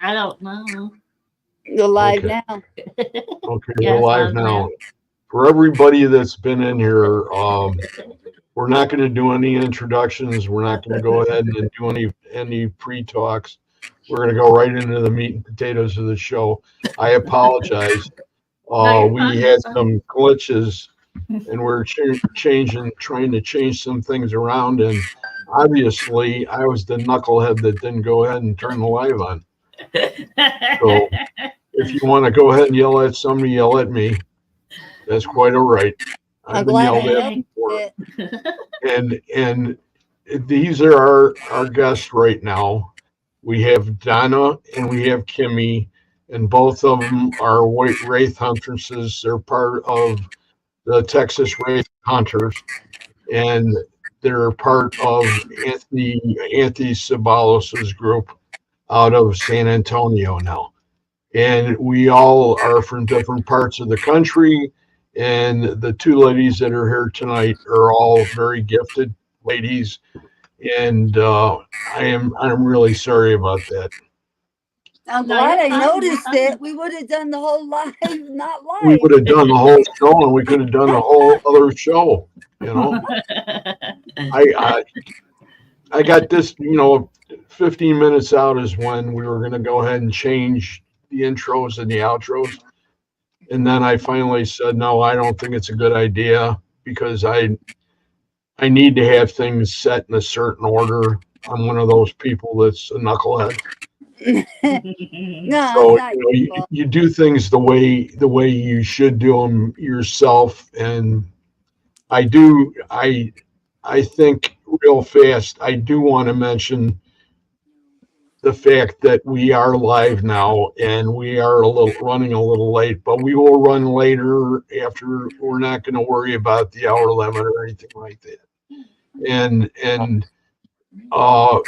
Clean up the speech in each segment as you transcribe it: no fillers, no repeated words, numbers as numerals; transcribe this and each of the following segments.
I don't know. You're live Okay. now. Okay, we're Yes, live live now. now. For everybody that's been in here, we're not going to do any introductions. We're not going to go ahead and do any pre-talks. We're going to go right into the meat and potatoes of the show. I apologize. No, you're We fine. had You're fine. some glitches, and we're trying to change some things around. And obviously, I was the knucklehead that didn't go ahead and turn the live on. So if you want to go ahead and yell at somebody, yell at me. That's quite all right. I'm I've been glad I yelled at noticed before. it. And these are our guests right now. We have Donna and we have Kimmy, and both of them are wraith huntresses. They're part of the Texas Wraith Hunters, and they're part of Anthony Sabalos's group out of San Antonio now. And we all are from different parts of the country. And the two ladies that are here tonight are all very gifted ladies, and I'm really sorry about that. I'm No, glad you're I fine. You're noticed fine. it. We would have done the whole live, not We live. would have done the whole show, and we could have done a whole other show. You know, I I got this. 15 minutes out is when we were going to go ahead and change the intros and the outros. And then I finally said, no, I don't think it's a good idea because I need to have things set in a certain order. I'm one of those people that's a knucklehead. No, So it's not your fault. you do things the way you should do them yourself. And I do I think real fast. I do want to mention the fact that we are live now and we are running a little late, but we will run later after. We're not going to worry about the hour limit or anything like that. And uh,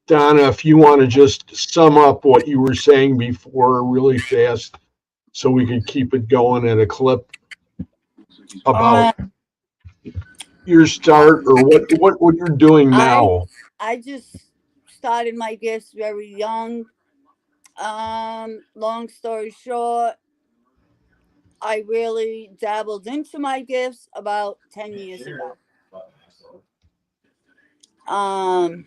Donna, if you want to just sum up what you were saying before really fast, so we could keep it going at a clip Uh, about your start or what you're doing I now. I just started my gifts very young. Long story short, I really dabbled into my gifts about 10 years ago. Um,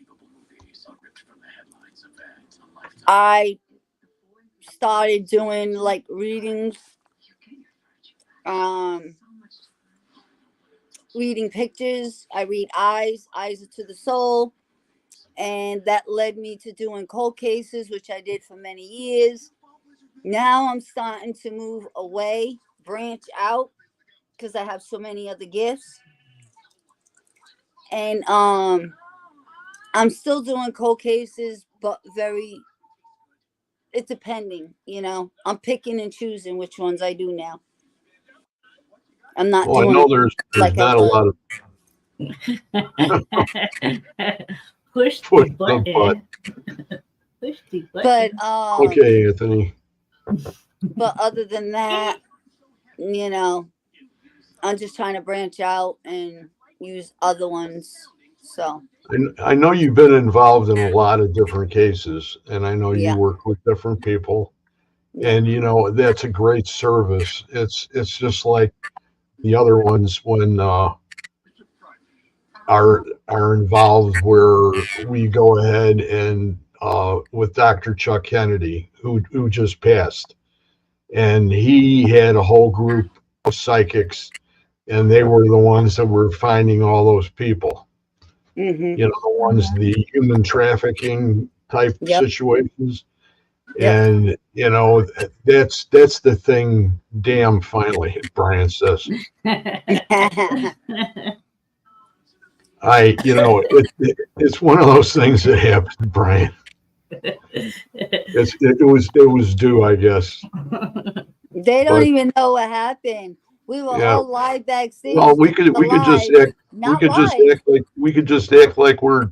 I started doing like readings, um, reading pictures. I read eyes are to the soul, and that led me to doing cold cases, which I did for many years. Now I'm starting to move away, branch out, because I have so many other gifts, and I'm still doing cold cases, but very it's depending. I'm picking and choosing which ones I do now. I'm not Well, I doing know it there's like I not a was. lot of Push the push the butt. button. Push the But button. Okay, Anthony. other than that, you know, I'm just trying to branch out and use other ones. So I know you've been involved in a lot of different cases, and I know you yeah, work with different people, yeah, and that's a great service. It's just like the other ones when are involved where we go ahead and with Dr. Chuck Kennedy, who just passed, and he had a whole group of psychics, and they were the ones that were finding all those people. mhm, The ones, the human trafficking type yep, situations. yep. And that's the thing. Damn, finally, Brian says. It's one of those things that happened, Brian. It was due, I guess. They don't But even know what happened. We were yeah, all live well, backstage we doing could the we could just live, act we not could just live. act like we're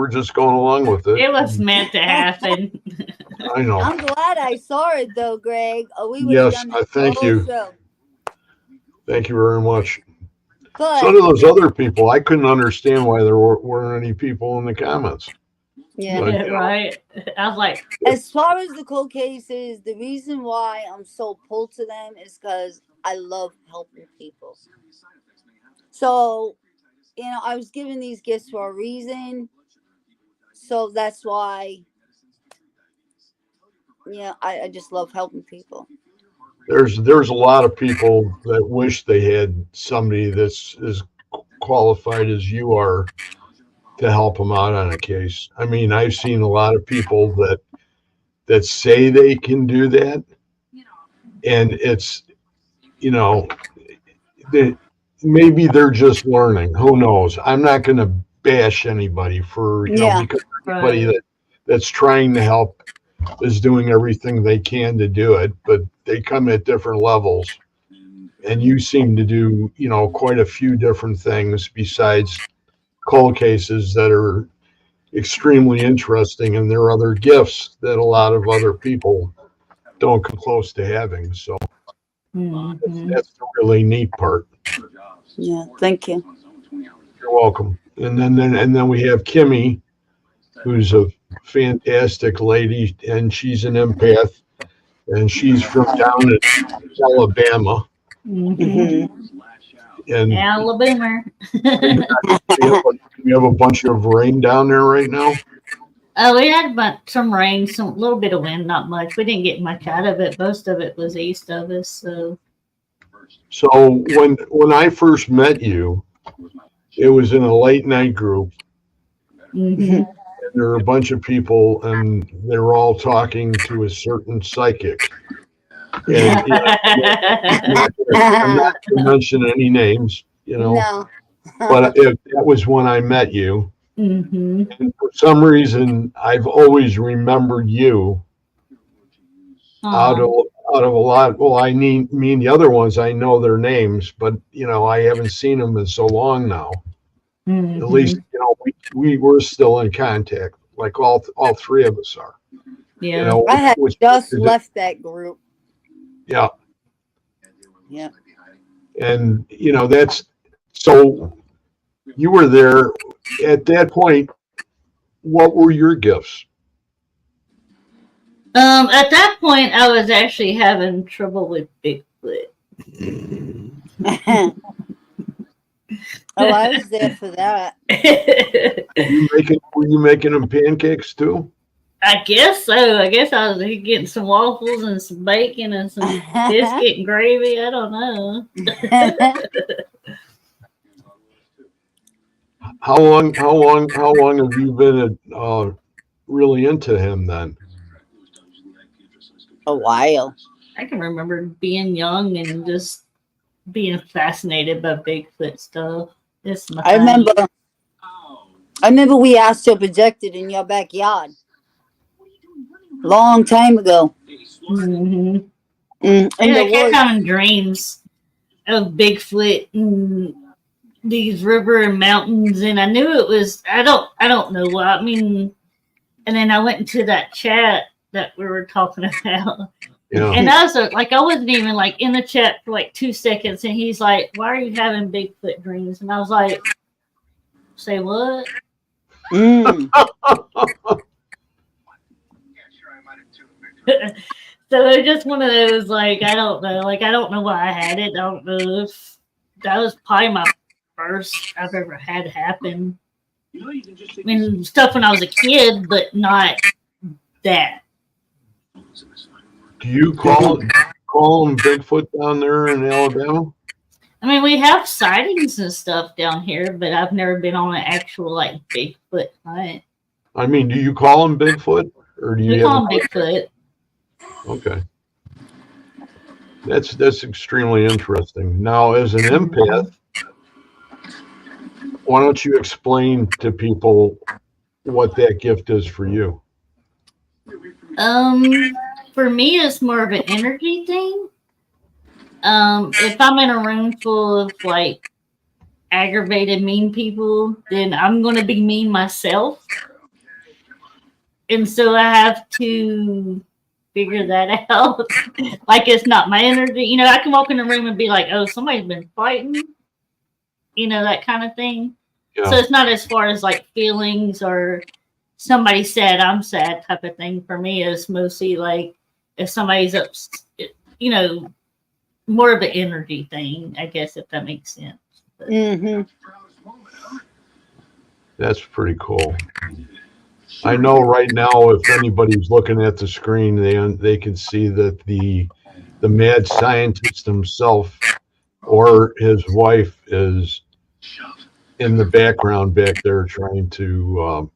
just going along with it. It was meant to happen. I know. I'm glad I saw it though, Greg. Or we would have Yes, done I this thank whole you. show. Thank you very much. So But do those other people. I couldn't understand why there weren't any people in the comments. Yeah. But, you know, Right. I was like, As far as the cold cases, the reason why I'm so pulled to them is because I love helping people. So, I was given these gifts for a reason. So that's why, I just love helping people. there's a lot of people that wish they had somebody that's as qualified as you are to help them out on a case. I mean, I've seen a lot of people that say they can do that, and it's, you know, they, maybe they're just learning. Who knows? I'm not going to bash anybody for, Yeah. because anybody right. that's trying to help is doing everything they can to do it, but they come at different levels. And you seem to do, quite a few different things besides cold cases that are extremely interesting, and there are other gifts that a lot of other people don't come close to having. So Mm-hmm. that's the really neat part. Yeah. Thank you. You're welcome. And then we have Kimmy, who's a fantastic lady, and she's an empath, and she's from down in Alabama. Mm-hmm. Hmm. And Alabama. we have a bunch of rain down there right now. Oh, we had some rain, some little bit of wind, not much. We didn't get much out of it. Most of it was east of us. So. So when I first met you, it was in a late night group. Mm-hmm. And there were a bunch of people, and they were all talking to a certain psychic. And I'm not going to mention any names, No. but that was when I met you. Mm-hmm. And for some reason, I've always remembered you out of out of a lot. Well, I mean the other ones, I know their names, but I haven't seen them in so long now. Mm-hmm. At least we were still in contact, like all three of us are. Yeah. I had which just is- left that group. yeah, Yeah. and that's so. You were there at that point. What were your gifts? At that point, I was actually having trouble with Bigfoot. Oh, I was there for that. Were you making them pancakes too? I guess so. I guess I was getting some waffles and some bacon and some biscuit and gravy. I don't know. How long have you been really into him then? A while. I can remember being young and just being fascinated by Bigfoot stuff. It's my I thing. remember we astral projected in your backyard. Long time ago. Mm-hmm. In Yeah, the I kept woods. having dreams of Bigfoot and these river and mountains, and I knew it was. I don't know what I mean. And then I went into that chat that we were talking about, Yeah. and I was like, I wasn't even like in the chat for like 2 seconds, and he's like, "Why are you having Bigfoot dreams?" And I was like, "Say what?" Mm. So it was just one of those, like, I don't know. Like, I don't know why I had it. I don't know if that was probably my first I've ever had happen. I mean, stuff when I was a kid, but not that. Do you call him Bigfoot down there in Alabama? I mean, we have sightings and stuff down here, but I've never been on an actual, like, Bigfoot hunt. I mean, do you call him Bigfoot, or do you We have call him Bigfoot. Okay, that's extremely interesting. Now, as an empath, why don't you explain to people what that gift is for you? For me, it's more of an energy thing. If I'm in a room full of like aggravated, mean people, then I'm going to be mean myself. And so I have to figure that out. Like, it's not my energy. I can walk in the room and be like, oh, somebody's been fighting, that kind of thing. Yeah. So it's not as far as like feelings or somebody said I'm sad type of thing for me is mostly like if somebody's up, you know, more of an energy thing, I guess, if that makes sense. Mm-hmm. That's pretty cool. I know right now, if anybody's looking at the screen, they can see that the mad scientist himself or his wife is in the background back there trying to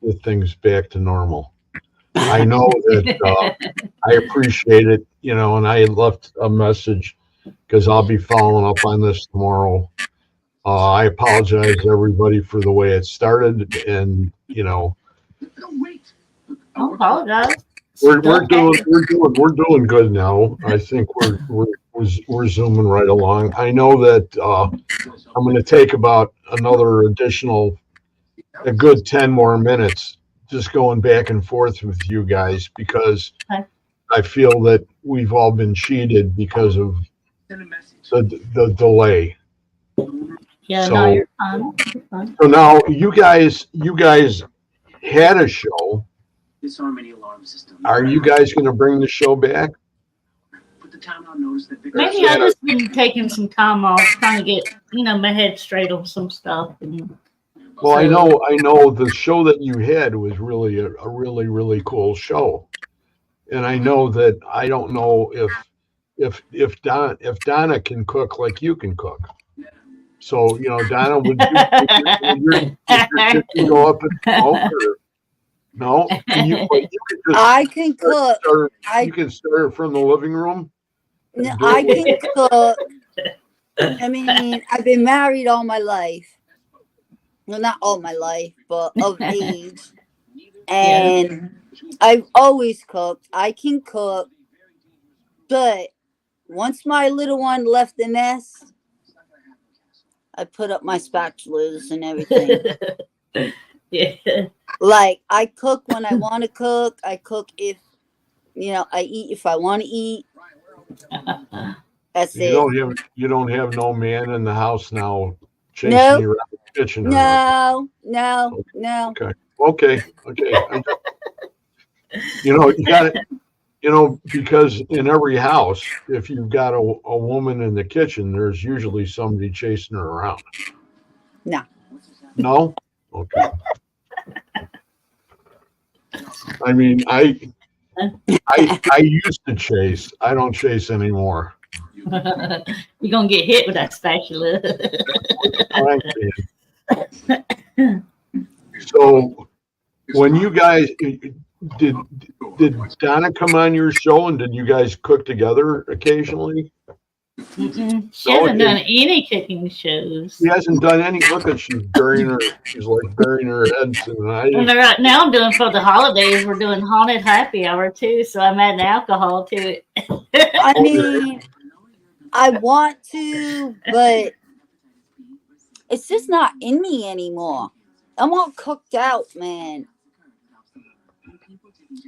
get things back to normal. I know that I appreciate it, you know, and I left a message because I'll be following up on this tomorrow. I apologize to everybody for the way it started, and you know, Don't apologize. we're doing good now. I think we're zooming right along. I know that I'm going to take about another additional a good 10 more minutes just going back and forth with you guys because Okay. I feel that we've all been cheated because of the delay. Yeah, So- no, you're fine. You're fine. So now you guys had a show. Disarm any alarm system. Are you guys going to bring the show back? Put the town on notice that Maybe I just been taking some time off, trying to get, you know, my head straight on some stuff. And Well, I so- know the show that you had was really a really, really cool show. And I know that I don't know if Donna can cook like you can cook. So, you know, Donna, would your kitchen go up in smoke or no? You could just I can cook. you can start it from the living room. No, I can cook. I mean, I've been married all my life. Well, not all my life, but of age. And I've always cooked. I can cook. But once my little one left the nest, I put up my spatulas and everything. yeah. Like, I cook when I want to cook. I cook if, you know, I eat if I want to eat. That's it. You don't have no man in the house now chasing Nope. you around the kitchen. or nothing. No. Okay. You know, you got it. You know, because in every house, if you've got a woman in the kitchen, there's usually somebody chasing her around. No. No? Okay. I mean, I used to chase. I don't chase anymore. You're gonna get hit with that spatula. So, when you guys did Donna come on your show and did you guys cook together occasionally? She hasn't done any cooking shows. She hasn't done any. Look at she's like burying her head. And right now I'm doing for the holidays. We're doing haunted happy hour too, so I'm adding alcohol to it. I mean, I want to, but it's just not in me anymore. I'm all cooked out, man.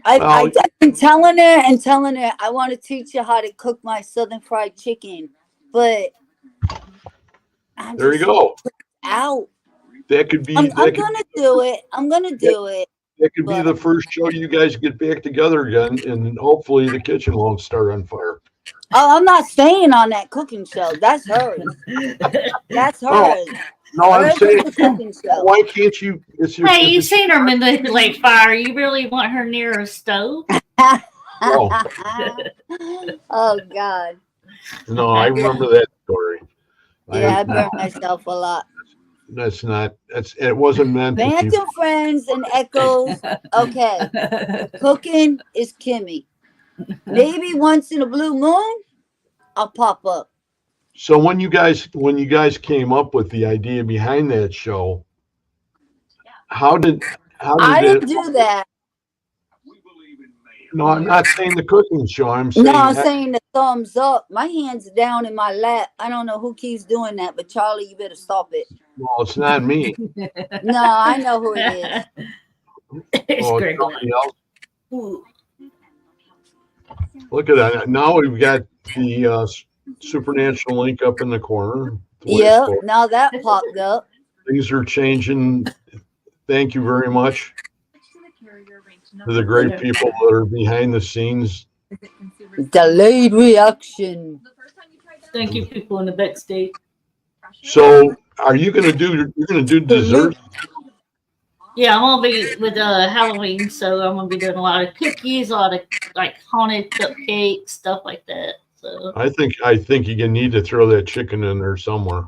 I've been telling her, I want to teach you how to cook my southern fried chicken, but I'm there you just go. out. That could be. I'm gonna do it. That could be the first show you guys get back together again, and hopefully the kitchen won't start on fire. Oh, I'm not staying on that cooking show. That's hers. That's hers. No, I'm Hers is saying, the cooking show. why can't you? Hey, you seen her manipulate fire. You really want her near a stove? Oh God. No, I remember that story. Yeah, I burned myself a lot. It wasn't meant to be. Phantom friends and echoes. Okay. Cooking is Kimmy. Maybe once in a blue moon, I'll pop up. So when you guys came up with the idea behind that show, how did I didn't do that. No, I'm not saying the cooking show. I'm saying I'm saying the thumbs up. My hand's down in my lap. I don't know who keeps doing that, but Charlie, you better stop it. Well, it's not me. No, I know who it is. It's Oh, great. somebody else. Look at that. Now we've got the supernatural link up in the corner. Yep, now that popped up. Things are changing. Thank you very much. to the great people that are behind the scenes. Delayed reaction. Thank you, people in the backstage. So, are you going to do? You're going to do dessert? Yeah, I'm gonna be with Halloween, so I'm gonna be doing a lot of cookies, a lot of like haunted cupcakes, stuff like that. So I think you need to throw that chicken in there somewhere.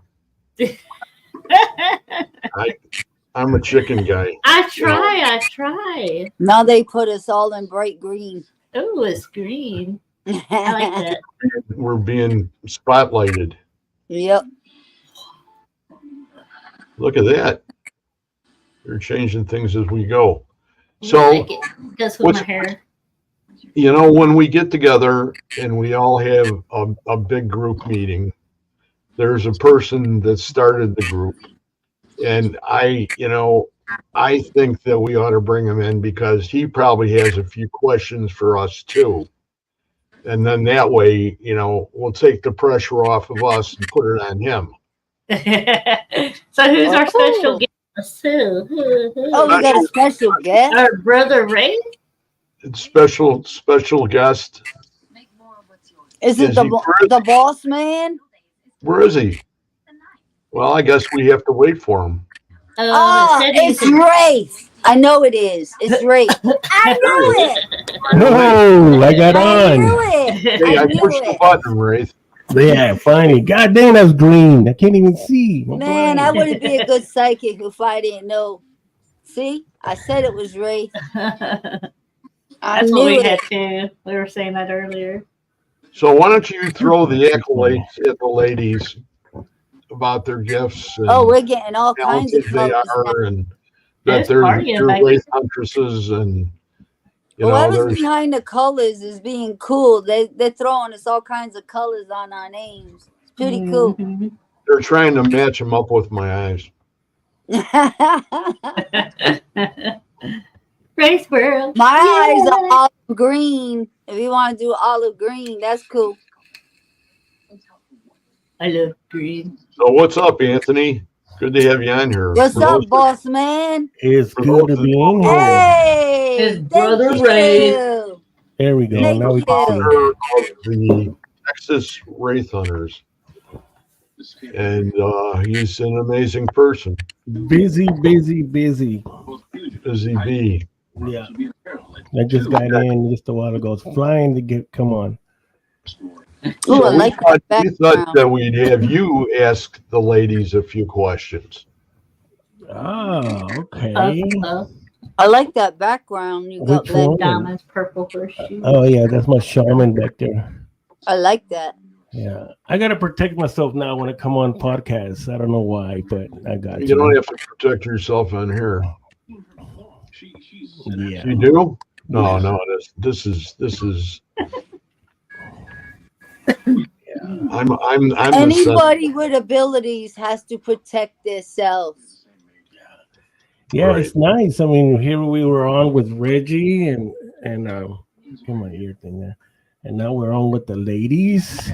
I'm a chicken guy. I try. Now they put us all in bright green. Oh, it's green. I like that. We're being spotlighted. Yep. Look at that. They're changing things as we go. I So, like it. Goes with my hair. when we get together and we all have a big group meeting, there's a person that started the group. And I think that we ought to bring him in because he probably has a few questions for us too. And then that way, we'll take the pressure off of us and put it on him. So who's our special guest? Who? Oh, we got a special guest. Our brother Ray? Special guest. Is it the boss man? Where is he? Well, I guess we have to wait for him. It's Wraith. I know it is. It's Wraith. I knew it. Oh, I got on. I knew it. Hey, I pushed the button, Wraith. Yeah, finally. God damn, that's green. I can't even see. Man, I wouldn't be a good psychic if I didn't know. See, I said it was Wraith. That's what we had too. We were saying that earlier. So why don't you throw the accolades at the ladies about their gifts? And we're getting all kinds of they colors are, now. and that they're Wraith huntresses, and whoever's behind the colors is being cool. They're throwing us all kinds of colors on our names. It's pretty cool. They're trying to match them up with my eyes. Race world. My eyes are olive green. If you want to do olive green, that's cool. I love green. So what's up, Anthony? Good to have you on here. What's up, boss man? It's good to be in here. Hey, his brother Ray. There we go. Now we can see. The Texas Wraith Hunters. And he's an amazing person. Busy. Busy bee. Yeah. I just got in just a while ago. It's flying to come on. Ooh, I like that we thought that we'd have you ask the ladies a few questions. Oh, okay. I like that background. You got black diamonds, purple horseshoe. Oh yeah, that's my shaman back there. I like that. Yeah, I gotta protect myself now when I come on podcasts. I don't know why, but I got you. You don't have to protect yourself on here. Yeah, you do. No, this is. I'm Anybody with abilities has to protect themselves. Yeah, right. It's nice. I mean, here we were on with Reggie and get my ear thing there, and now we're on with the ladies.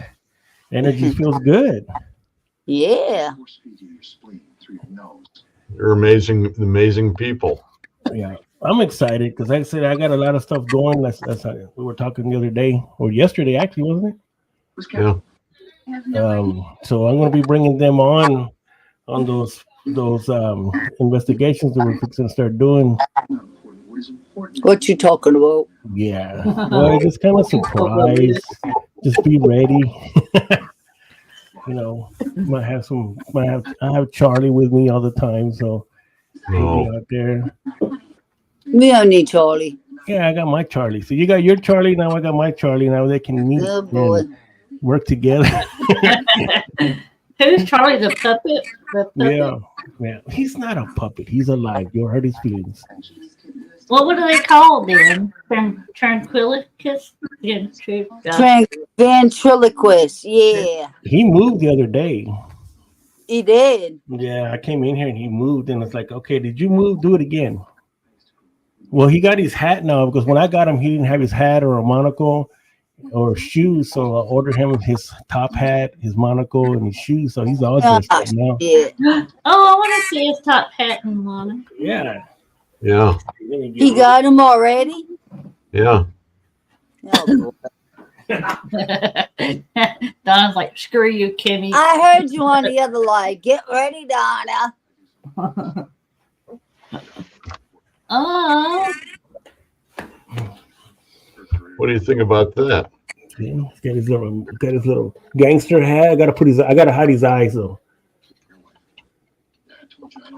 Energy feels good. Yeah, you're amazing people. Yeah, I'm excited because like I said, I got a lot of stuff going. That's we were talking the other day or yesterday, actually, wasn't it? Yeah. So I'm going to be bringing them on those investigations that we're fixing to start doing. What you talking about? Yeah, well, just kind of surprise. Just be ready. I have Charlie with me all the time, so he'll be out there. We don't need Charlie. Yeah, I got my Charlie. So you got your Charlie, now I got my Charlie. Now they can meet and work together. Who's Charlie, the puppet? Yeah. He's not a puppet. He's alive. You'll hurt his feelings. Well, what do they call them? Tranquilicus? Ventriloquist. Yeah. He moved the other day. He did. Yeah, I came in here and he moved, and it's like, okay, did you move? Do it again. Well, he got his hat now because when I got him, he didn't have his hat or a monocle or shoes. So I ordered him his top hat, his monocle, and his shoes. So he's all dressed up now. Yeah. Oh, I want to see his top hat and monocle. Yeah. Yeah. He got him already? Yeah. Oh, Donna's like, screw you, Kimmy. I heard you on the other line. Get ready, Donna. Oh, What do you think about that? See, he's got his little gangster hat. I gotta hide his eyes though.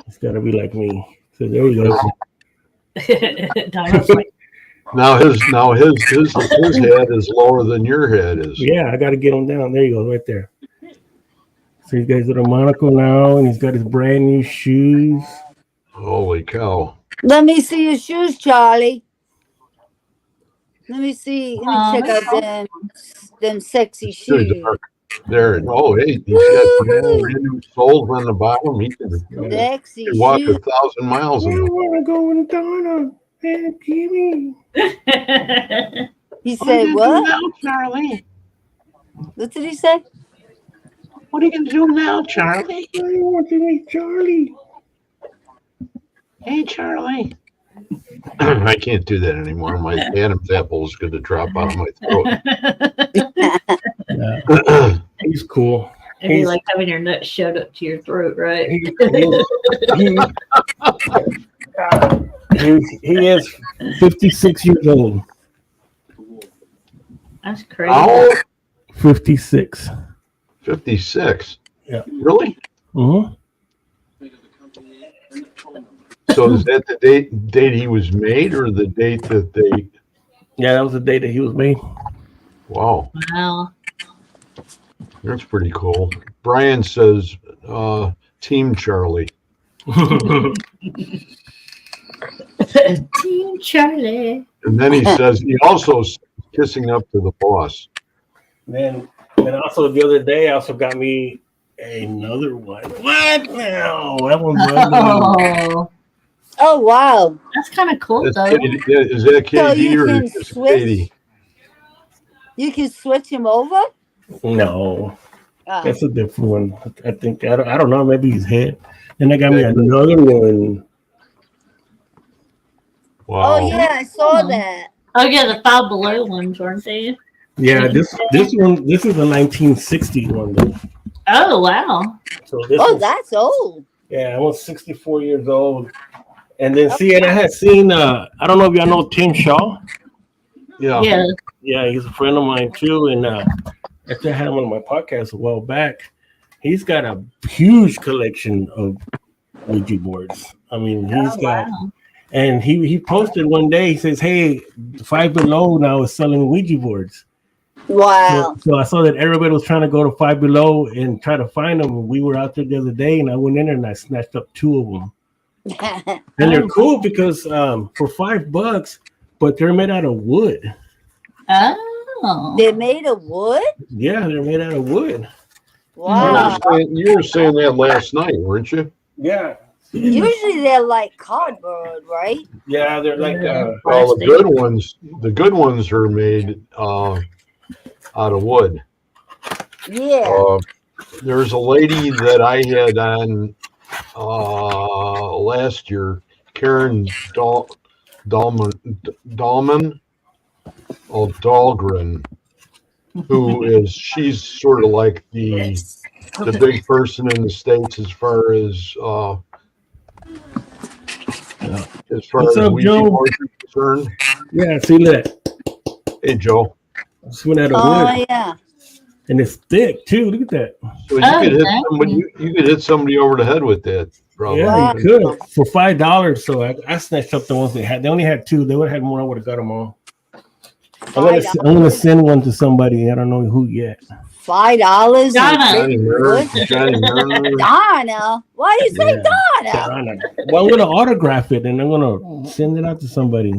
It's gotta be like me. So there you go. Donna's like, Now his head is lower than your head is. Yeah, I gotta get him down. There you go, right there. So he's got his little monocle now, and he's got his brand new shoes. Holy cow! Let me see your shoes, Charlie. Let me see. Let me check that's out them sexy It's too shoes. dark. There. Oh, hey, he's got brand new soles on the bottom. He can Sexy walk shoes. 1,000 miles in I them. wanna go with Donna and Kimmy. He said what? Now, Charlie? What did he say? What are you gonna do now, Charlie? I want to meet Charlie. Hey, Charlie. I can't do that anymore. My Adam's apple is going to drop out of my Yeah, he's cool. It'd be like having your nuts shoved up to your throat, right? He is 56 years old. That's crazy. How old? 56. 56. Yeah. Really? Mm-hmm. So is that the date he was made, or the date that they? Yeah, that was the day that he was made. Wow, Wow. that's pretty cool. Brian says, "Team Charlie." Team Charlie. And then he says he also is kissing up to the boss. And also the other day, I also got me another one. What? No, that one's ugly. Oh, Oh wow! that's kind of cool, That's though. Katie, is that So Katie you or can is it switch? Katie? You can switch him over. No, Ah. that's a different one. I think I don't know. Maybe his head. Then I got me another one. Wow. Oh yeah, I saw that. Oh, yeah, the Five Below ones, weren't they? Yeah, this one. This is a 1960 one though. Oh, wow. So this Oh, was, that's old. yeah, I was 64 years old. And then and I had seen I don't know if y'all know Tim Shaw. Yeah. Yeah. Yeah, he's a friend of mine too. And after I had him on my podcast a while back, he's got a huge collection of Ouija boards. I mean, he's got, Wow. and he posted one day, he says, "Hey, Five Below now is selling Ouija boards." Wow. So I saw that everybody was trying to go to Five Below and try to find them. We were out there the other day, and I went in there and I snatched up 2 of them. And they're cool because for $5, but they're made out of wood. Oh. They're made of wood. Yeah, they're made out of wood. Wow. You were saying that last night, weren't you? Yeah, Usually they're like cardboard, right? yeah, they're like Well, the good ones are made out of wood. Yeah. There's a lady that I had on last year, Karen Dahlgren, she's sort of like the big person in the States as far as What's up, Ouija Joe? boards are concerned. yeah. See that? Hey, Joe. It's made out of Oh wood, yeah. and it's thick too. Look at that. So you Oh, could hit thank somebody. You could hit somebody over the head with that. Probably. Yeah, Wow. you could for $5. So I snatched up the ones they had. They only had 2. They would have had more. I would have got them all. I'm gonna send one to somebody. I don't know who yet. $5. Johnny Murray. Donna. Why do you say Yeah. Donna? Well, I'm gonna autograph it and I'm gonna send it out to somebody.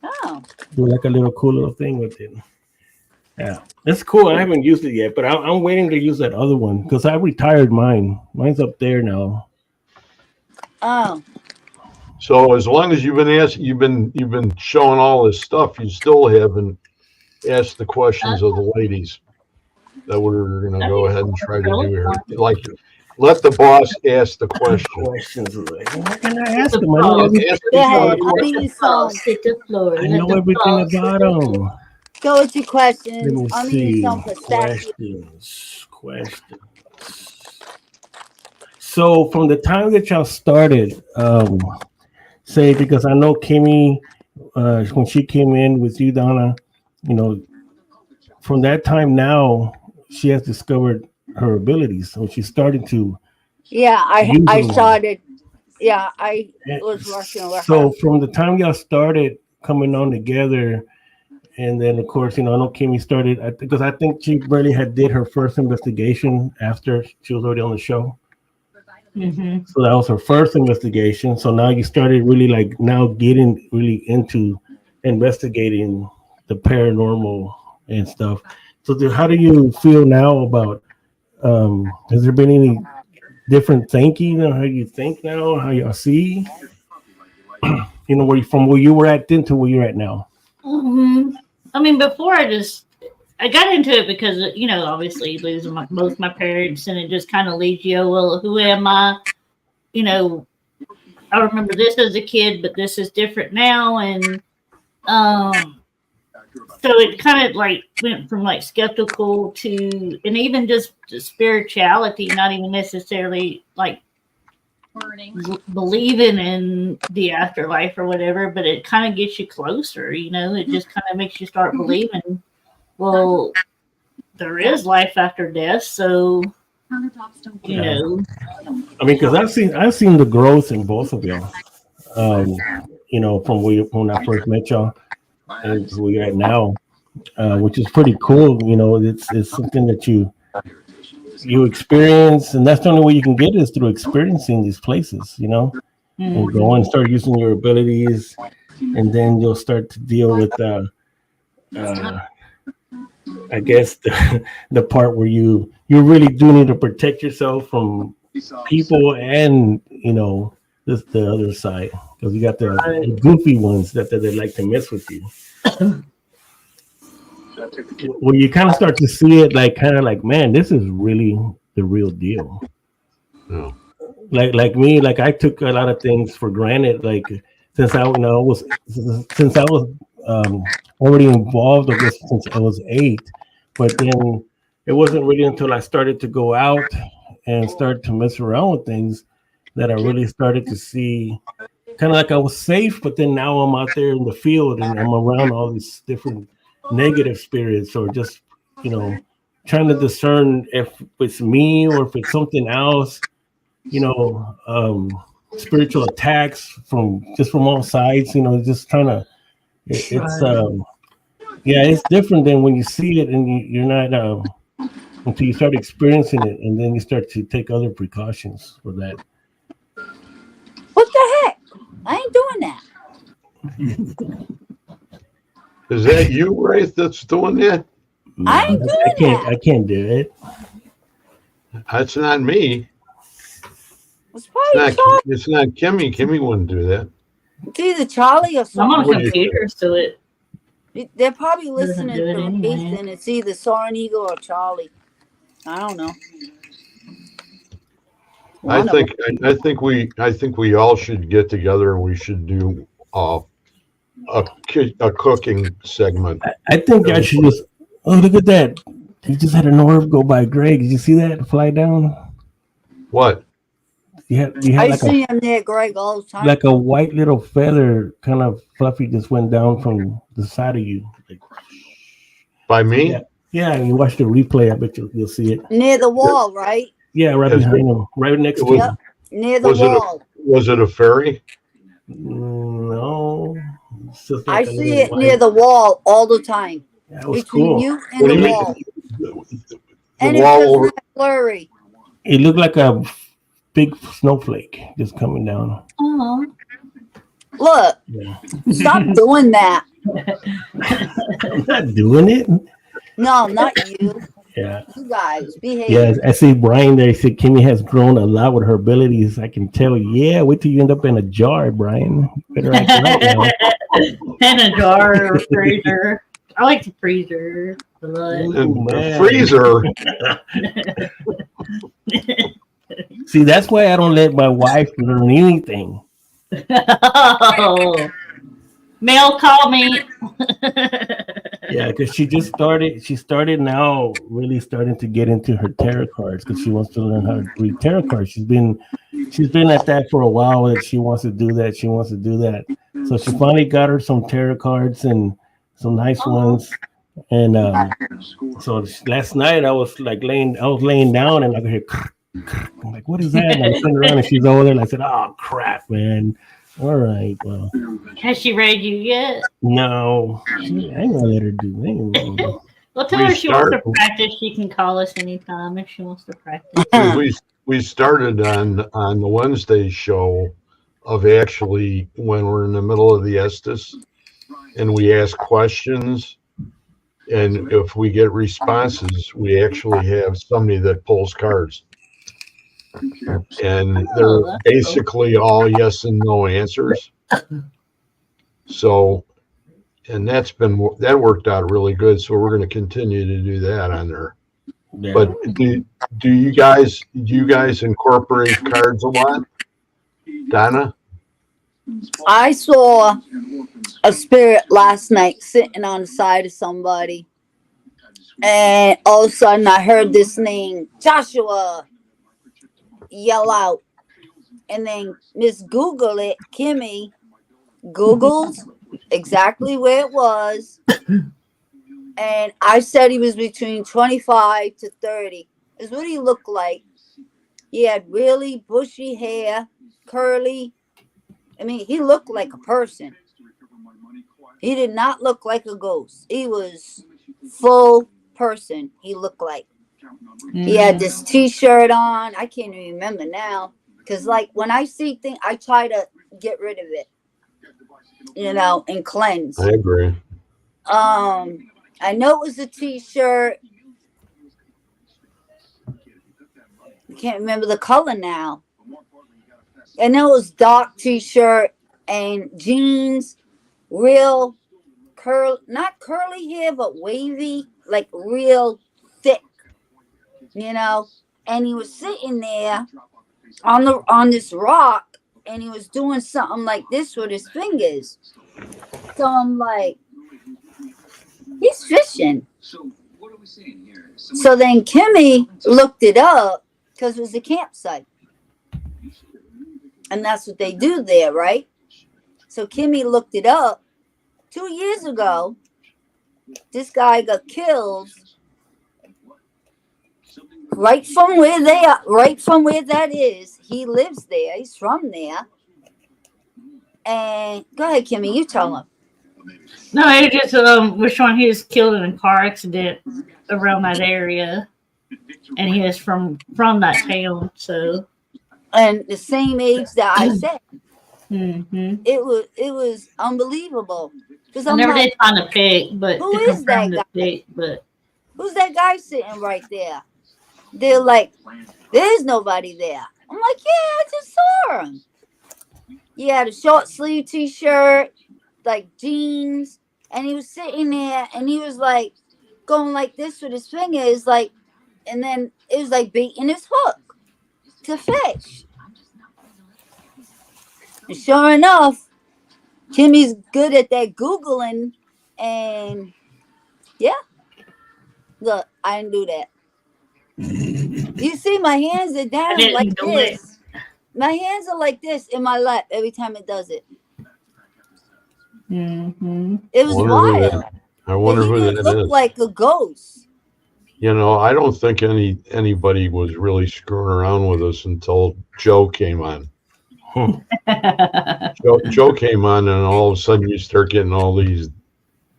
Oh. Do like a little cool little thing with it. Yeah, it's cool. I haven't used it yet, but I'm waiting to use that other one because I retired mine. Mine's up there now. Oh. So as long as you've been showing all this stuff, you still haven't asked the questions of the ladies that we're going to go ahead and try to do here. Like let the boss ask the question. Questions. What can I ask The him? I know boss. everything, Ask Go each ahead. other I'll questions. be The some. boss hit the floor. I Let know the everything boss hit about the floor. him. Go with your Let questions. me I'm eating see. some pistachio. Questions. So from the time that y'all started, say, because I know Kimmy, when she came in with you, Donna, you know, from that time now, she has discovered her abilities. So she's starting to Yeah, use I them now. started. Yeah, I was working with her. So from the time y'all started coming on together, and then of course, I know Kimmy started because I think she barely had did her first investigation after she was already on the show. Mm-hmm. So that was her first investigation. So now you started really like now getting really into investigating the paranormal and stuff. So how do you feel now about has there been any different thinking on how you think now, how y'all see? Where you from where you were at then to where you're at now. I mean, before I got into it because obviously losing both my parents, and it just kind of leads you. Well, who am I? You know, I remember this as a kid, but this is different now, and so it kind of like went from like skeptical to, and even just to spirituality, not even necessarily like believing in the afterlife or whatever, but it kind of gets you closer. It just kind of makes you start believing. Well, there is life after death, so you Yeah. know. I mean, because I've seen the growth in both of y'all. Um, from when I first met y'all and to where you're at now, which is pretty cool. It's something that you experience, and that's the only way you can get it is through experiencing these places. And go and start using your abilities, and then you'll start to deal with uh, I guess the part where you really do need to protect yourself from people and the other side, because you got the goofy ones that they like to mess with you. When you kind of start to see it, like kind of like, man, this is really the real deal. No. Like me, like I took a lot of things for granted. Like since I was already involved, I guess since I was 8, but then it wasn't really until I started to go out and start to mess around with things that I really started to see kind of like I was safe, but then now I'm out there in the field and I'm around all these different negative spirits, or just you know trying to discern if it's me or if it's something else. you know, um, Spiritual attacks from all sides. Just trying to. It's yeah, it's different than when you see it and you're not until you start experiencing it, and then you start to take other precautions for that. What the heck? I ain't doing that. Is that you, Wraith, that's doing that? I No, ain't I doing can't. that. I can't do it. That's not me. It's It's probably not. Charlie. It's not Kimmy. Kimmy wouldn't do that. It's either Charlie or I'm on a What do you Soren. computer, so it They're probably doesn't listening do it to Race, anyway. and it's either Soren Eagle or Charlie. I don't know. I One of them. think. I think we all should get together and we should do a cooking segment. I think I should just. Oh, look at that! You just had an orb go by, Greg. Did you see that fly down? What? You had I like a see him there, Greg, all the time. like a white little feather, kind of fluffy, just went down from the side of you. Like, By yeah, me? yeah. And you watch the replay. I bet you'll see it. Near the wall, right? Yeah, right Is it, behind him, right next to Yep. him. Near the was it a wall. was it a fairy? No, it's just I like a see little it near white. the wall all the time. That was Between cool. you and What the do you mean? wall. The And it's wall just over? not blurry. It looked like a big snowflake just coming down. Oh, Look, Yeah, stop doing that. I'm not doing it. No, not you. Yeah. You guys, Yeah, behave. I see Brian there. He said Kimmy has grown a lot with her abilities. I can tell. Yeah, wait till you end up in a jar, Brian. You better act right now. and a jar or a freezer. I like the freezer a lot. Ooh, And a man. freezer. See, that's why I don't let my wife learn anything. Oh, Mel, call me. Yeah, because she just started. She started now, really starting to get into her tarot cards because she wants to learn how to read tarot cards. She's been at that for a while. That she wants to do that. She wants to do that. So she finally got her some tarot cards and some nice ones. And so last night I was laying down and I could hear. I'm like, what is that? And I turned around and she's over there. And I said, oh crap, man. All right, well. Has she read you yet? No, I ain't gonna let her do it. Well, tell her if she wants to practice. She can call us anytime if she wants to practice. We started on the Wednesday show of actually when we're in the middle of the Estes and we ask questions, and if we get responses, we actually have somebody that pulls cards. And they're basically all yes and no answers. So, and that worked out really good. So we're going to continue to do that on there. Yeah. But do you guys incorporate cards a lot, Donna? I saw a spirit last night sitting on the side of somebody, and all of a sudden I heard this name, Joshua, yell out, and then Miss Google it, Kimmy Googled exactly where it was, and I said he was between 25 to 30. Is what he looked like. He had really bushy hair, curly. I mean, he looked like a person. He did not look like a ghost. He was full person. He looked like. He had this T-shirt on. I can't even remember now. Because, like, when I see things, I try to get rid of it, and cleanse. I agree. I know it was a T-shirt. I can't remember the color now. I know it was dark T-shirt and jeans, real not curly hair, but wavy, like real thick, And he was sitting there on this rock, and he was doing something like this with his fingers. So I'm like, he's fishing. So then Kimmy looked it up because it was a campsite. And that's what they do there, right? So Kimmy looked it up. 2 years ago, this guy got killed right from where they are, right from where that is. He lives there. He's from there. And go ahead, Kimmy, you tell him. No, he just was showing he was killed in a car accident around that area, and he is from that town. So, and the same age that I said. Mm-hmm. It was unbelievable. I never did find a pic, but who is that guy? Who's that guy sitting right there? They're like, there's nobody there. I'm like, yeah, I just saw him. He had a short sleeve T-shirt, like jeans, and he was sitting there, and he was like going like this with his fingers, like, and then it was like baiting his hook to fish. And sure enough, Kimmy's good at that Googling, and yeah, look, I didn't do that. You see, my hands are down like this. My hands are like this in my lap every time it does it. Mm-hmm. It was wild. I wonder who that is. He looked like a ghost. I don't think anybody was really screwing around with us until Joe came on. Joe came on, and all of a sudden you start getting all these,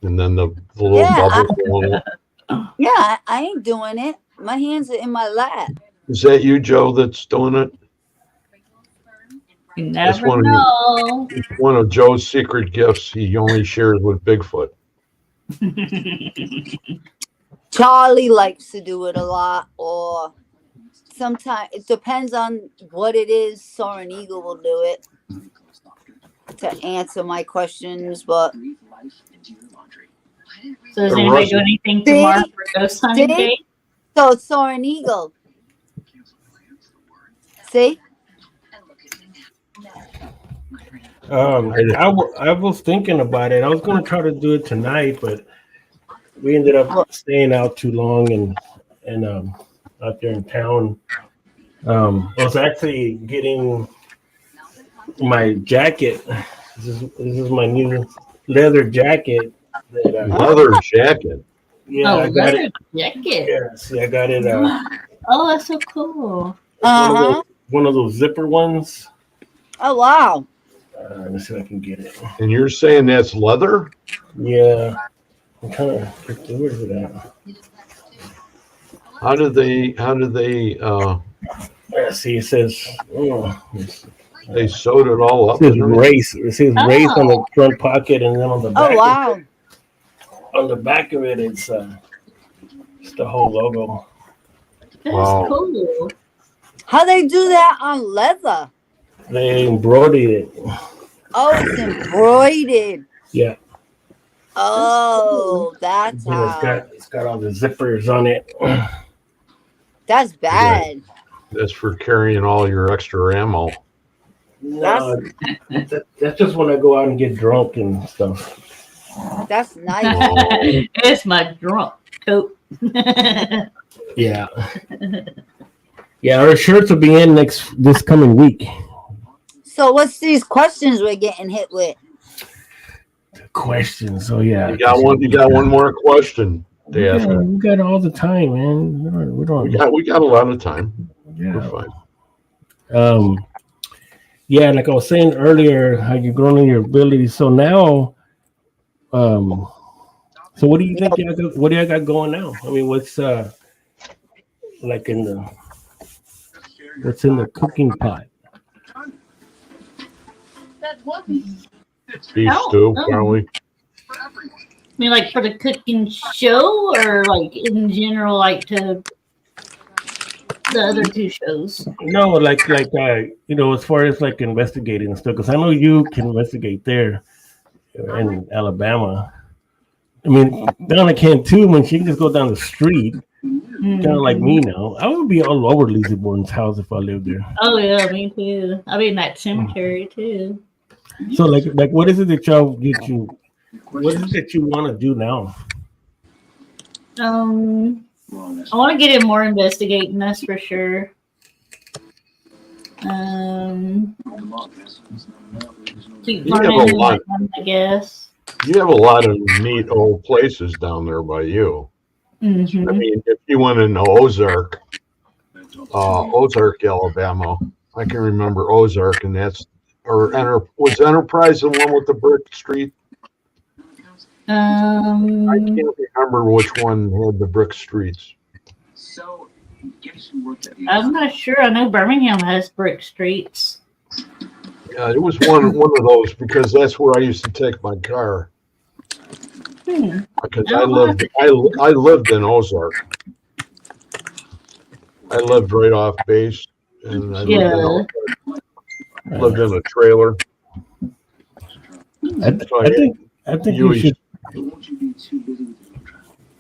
and then the little bubbles going on. Yeah, I ain't doing it. My hands are in my lap. Is that you, Joe, that's doing it? You never know. It's one of Joe's secret gifts he only shares with Bigfoot. Charlie likes to do it a lot, or sometimes it depends on what it is. Soaring Eagle will do it to answer my questions, but. So does anybody do anything tomorrow for ghost hunting day? So Soaring Eagle. See? I was thinking about it. I was gonna try to do it tonight, but we ended up staying out too long and out there in town. I was actually getting my jacket. This is my new leather jacket. Leather jacket. Yeah, Oh, I got leather it. jacket. Yeah, see, I got it. Oh, that's so cool. One of those zipper ones. Oh wow. Let me see if I can get it. And you're saying that's leather? Yeah, I'm trying to. Where is it at? How did they Yeah, see, it says. they sewed it all up? It says race. It says race on the front pocket, and then on the back. Oh wow. On the back of it, it's the whole logo. That's Wow. cool. How they do that on leather? They embroidered it. Oh, it's embroidered. Yeah. Oh, that's And how. it's got all the zippers on it. That's bad. That's for carrying all your extra ammo. No, that's just when I go out and get drunk and stuff. That's nice. Oh. It's my drunk coat. Yeah. Yeah, our shirts will be in this coming week. So what's these questions we're getting hit with? Questions. Oh yeah. You got one more question to ask. Yeah, we got all the time, man. We don't. We got a lot of time. Yeah. We're fine. Yeah, like I was saying earlier, how you've grown in your abilities. So now, so what do you think? What do you got going now? I mean, what's like what's in the cooking pot? Beef stew, probably. I mean, like for the cooking show, or like in general, like to the other two shows. No, like as far as like investigating and stuff, because I know you can investigate there in Alabama. I mean, Donna can too. When she can just go down the street, kind of like me now. I would be all over Lizzie Borden's house if I lived there. Oh yeah, me too. I mean that cemetery too. So like what is it that what is it that you want to do now? I want to get in more investigating. That's for sure. Keep learning, I guess. You have a lot of neat old places down there by you. Mm-hmm. I mean, if you went into Ozark, Alabama, I can remember Ozark, and was Enterprise the one with the brick street? I can't remember which one had the brick streets. So, guess who worked at the I'm not sure. I know Birmingham has brick streets. Yeah, it was one of those, because that's where I used to take my car. Because I lived in Ozark. I lived right off base, and I lived in a trailer. I think you should.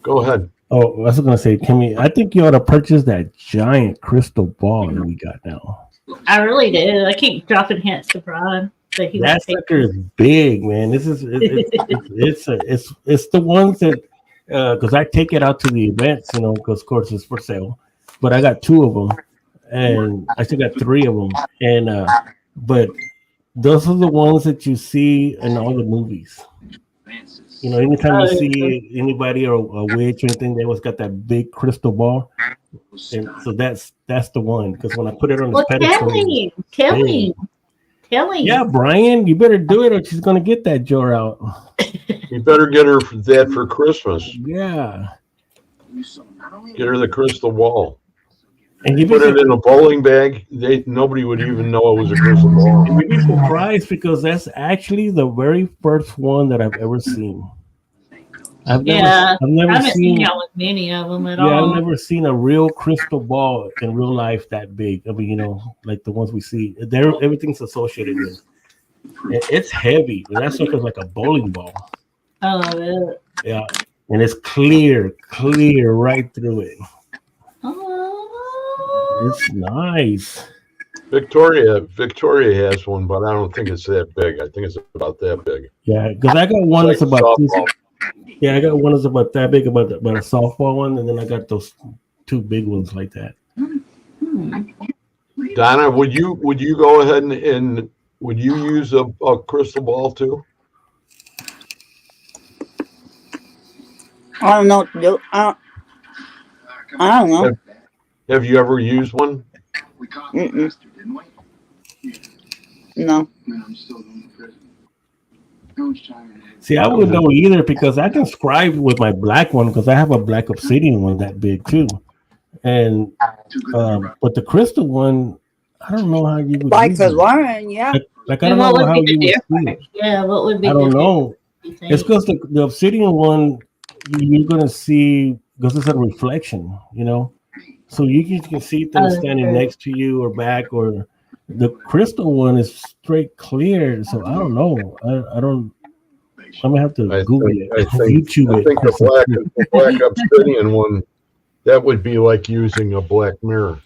Go ahead. Oh, I was gonna say, Kimmy, I think you ought to purchase that giant crystal ball that we got now. I really did. I keep dropping hints to Brian that he That sucker is big, man. It's the ones that because I take it out to the events, because of course it's for sale. But I got 2 of them, and I still got 3 of them, and but those are the ones that you see in all the movies. Anytime you see anybody or a witch or anything, they always got that big crystal ball, and so that's the one. Because when I put it on the pedestal, tell me. Yeah, Brian, you better do it, or she's gonna get that jar out. You better get her that for Christmas. Yeah, get her the crystal ball. And you put it in a bowling bag. Nobody would even know it was a crystal ball. You'd be surprised, because that's actually the very first one that I've ever seen. I've never seen y'all with many of them at all. Yeah, I've never seen a real crystal ball in real life that big. I mean, like the ones we see. Everything's associated with. It's heavy. That sucker's like a bowling ball. Oh, yeah, and it's clear right through it. Oh, it's nice. Victoria has one, but I don't think it's that big. I think it's about that big. Yeah, because I got one Like that's about this. softball. Yeah, I got one that's about that big, about a softball one, and then I got those two big ones like that. Donna, would you go ahead and would you use a crystal ball too? I don't know what to do. I don't know. Have you ever used one? We caught Mm-mm. the bastard, didn't we? No. Man, I'm still going to prison. How much time? See, I wouldn't know either because I can scribe with my black one because I have a black obsidian one that big too, and Too good to be but the crystal one, I don't know how you would Like use to it. learn, yeah. Like I And don't what know would how be you the would see difference? it. Yeah, what would be I the don't difference? know. You think? It's because the obsidian one, you're gonna see because it's a reflection, you know. So you can see things Oh, standing true. next to you or back, or the crystal one is straight clear. So I don't know. I don't. I'm gonna have to Google it, I YouTube it. think the black obsidian one, that would be like using a black mirror.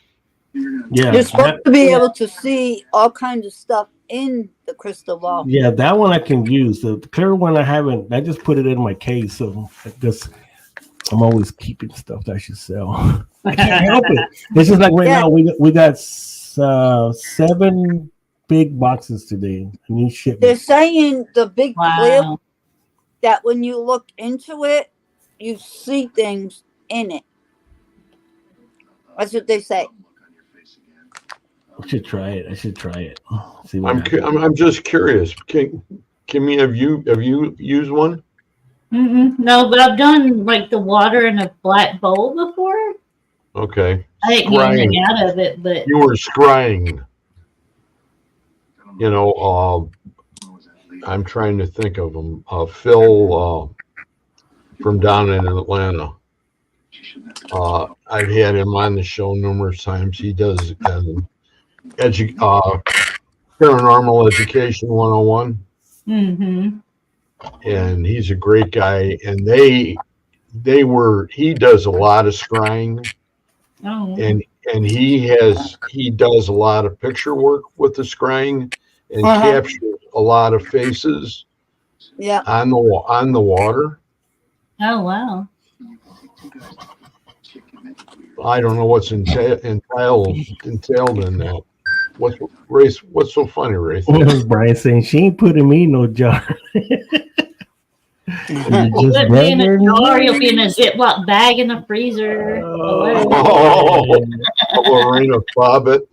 Yeah, You're supposed that, to be able to see all kinds of stuff in the crystal ball. yeah, that one I can use. The clear one I haven't. I just put it in my case, so I guess I'm always keeping stuff that I should sell. I can't help it. It's just like right Yeah. now we got 7 big boxes today. New They're shipment. saying the big clear Wow. that when you look into it, you see things in it. That's what they say. I should try it. See what happens. I'm just curious. Kimmy, have you used one? No, but I've done like the water in a black bowl before. Okay. I didn't get anything Scrying. out of it, but You were scrying. You know, I'm trying to think of him. Phil from down in Atlanta. I've had him on the show numerous times. He does Paranormal Education 101. And he's a great guy. And he does a lot of scrying. oh, And he does a lot of picture work with the scrying and captures a lot of faces Yeah. on the water. oh wow. I don't know what's entailed in that. What's so funny, Ray? What was Brian saying? She ain't putting me in no jar. You'll be in a jar, you'll be in a Ziploc bag in the freezer. Lorena Bobbitt.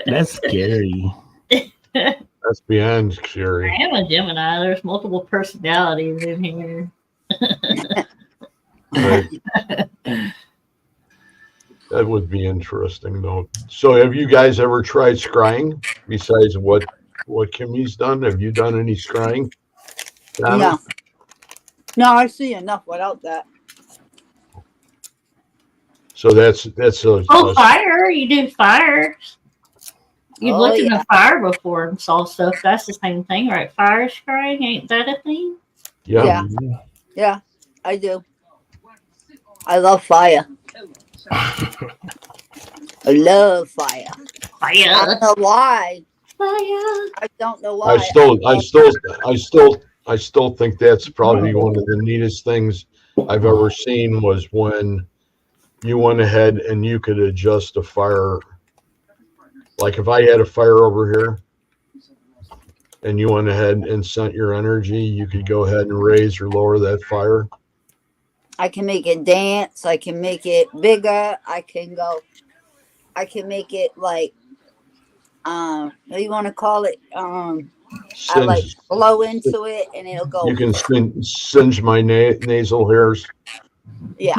That's scary. That's beyond scary. I am a Gemini. There's multiple personalities in here. Right. That would be interesting, though. So, have you guys ever tried scrying besides what Kimmy's done? Have you done any scrying? Donna? No, I see enough without that. So that's fire! You do fire. You've looked in the fire before and saw stuff. That's the same thing, right? Fire scrying, ain't that a thing? Yeah. Yeah, I do. I love fire. I love fire. Fire. I don't know why. Fire. I don't know why. I still think that's probably one of the neatest things I've ever seen was when you went ahead and you could adjust a fire. Like if I had a fire over here and you went ahead and sent your energy, you could go ahead and raise or lower that fire. I can make it dance. I can make it bigger. I can make it like, what do you want to call it? I like blow into it and it'll go. You can singe my nasal hairs. Yeah.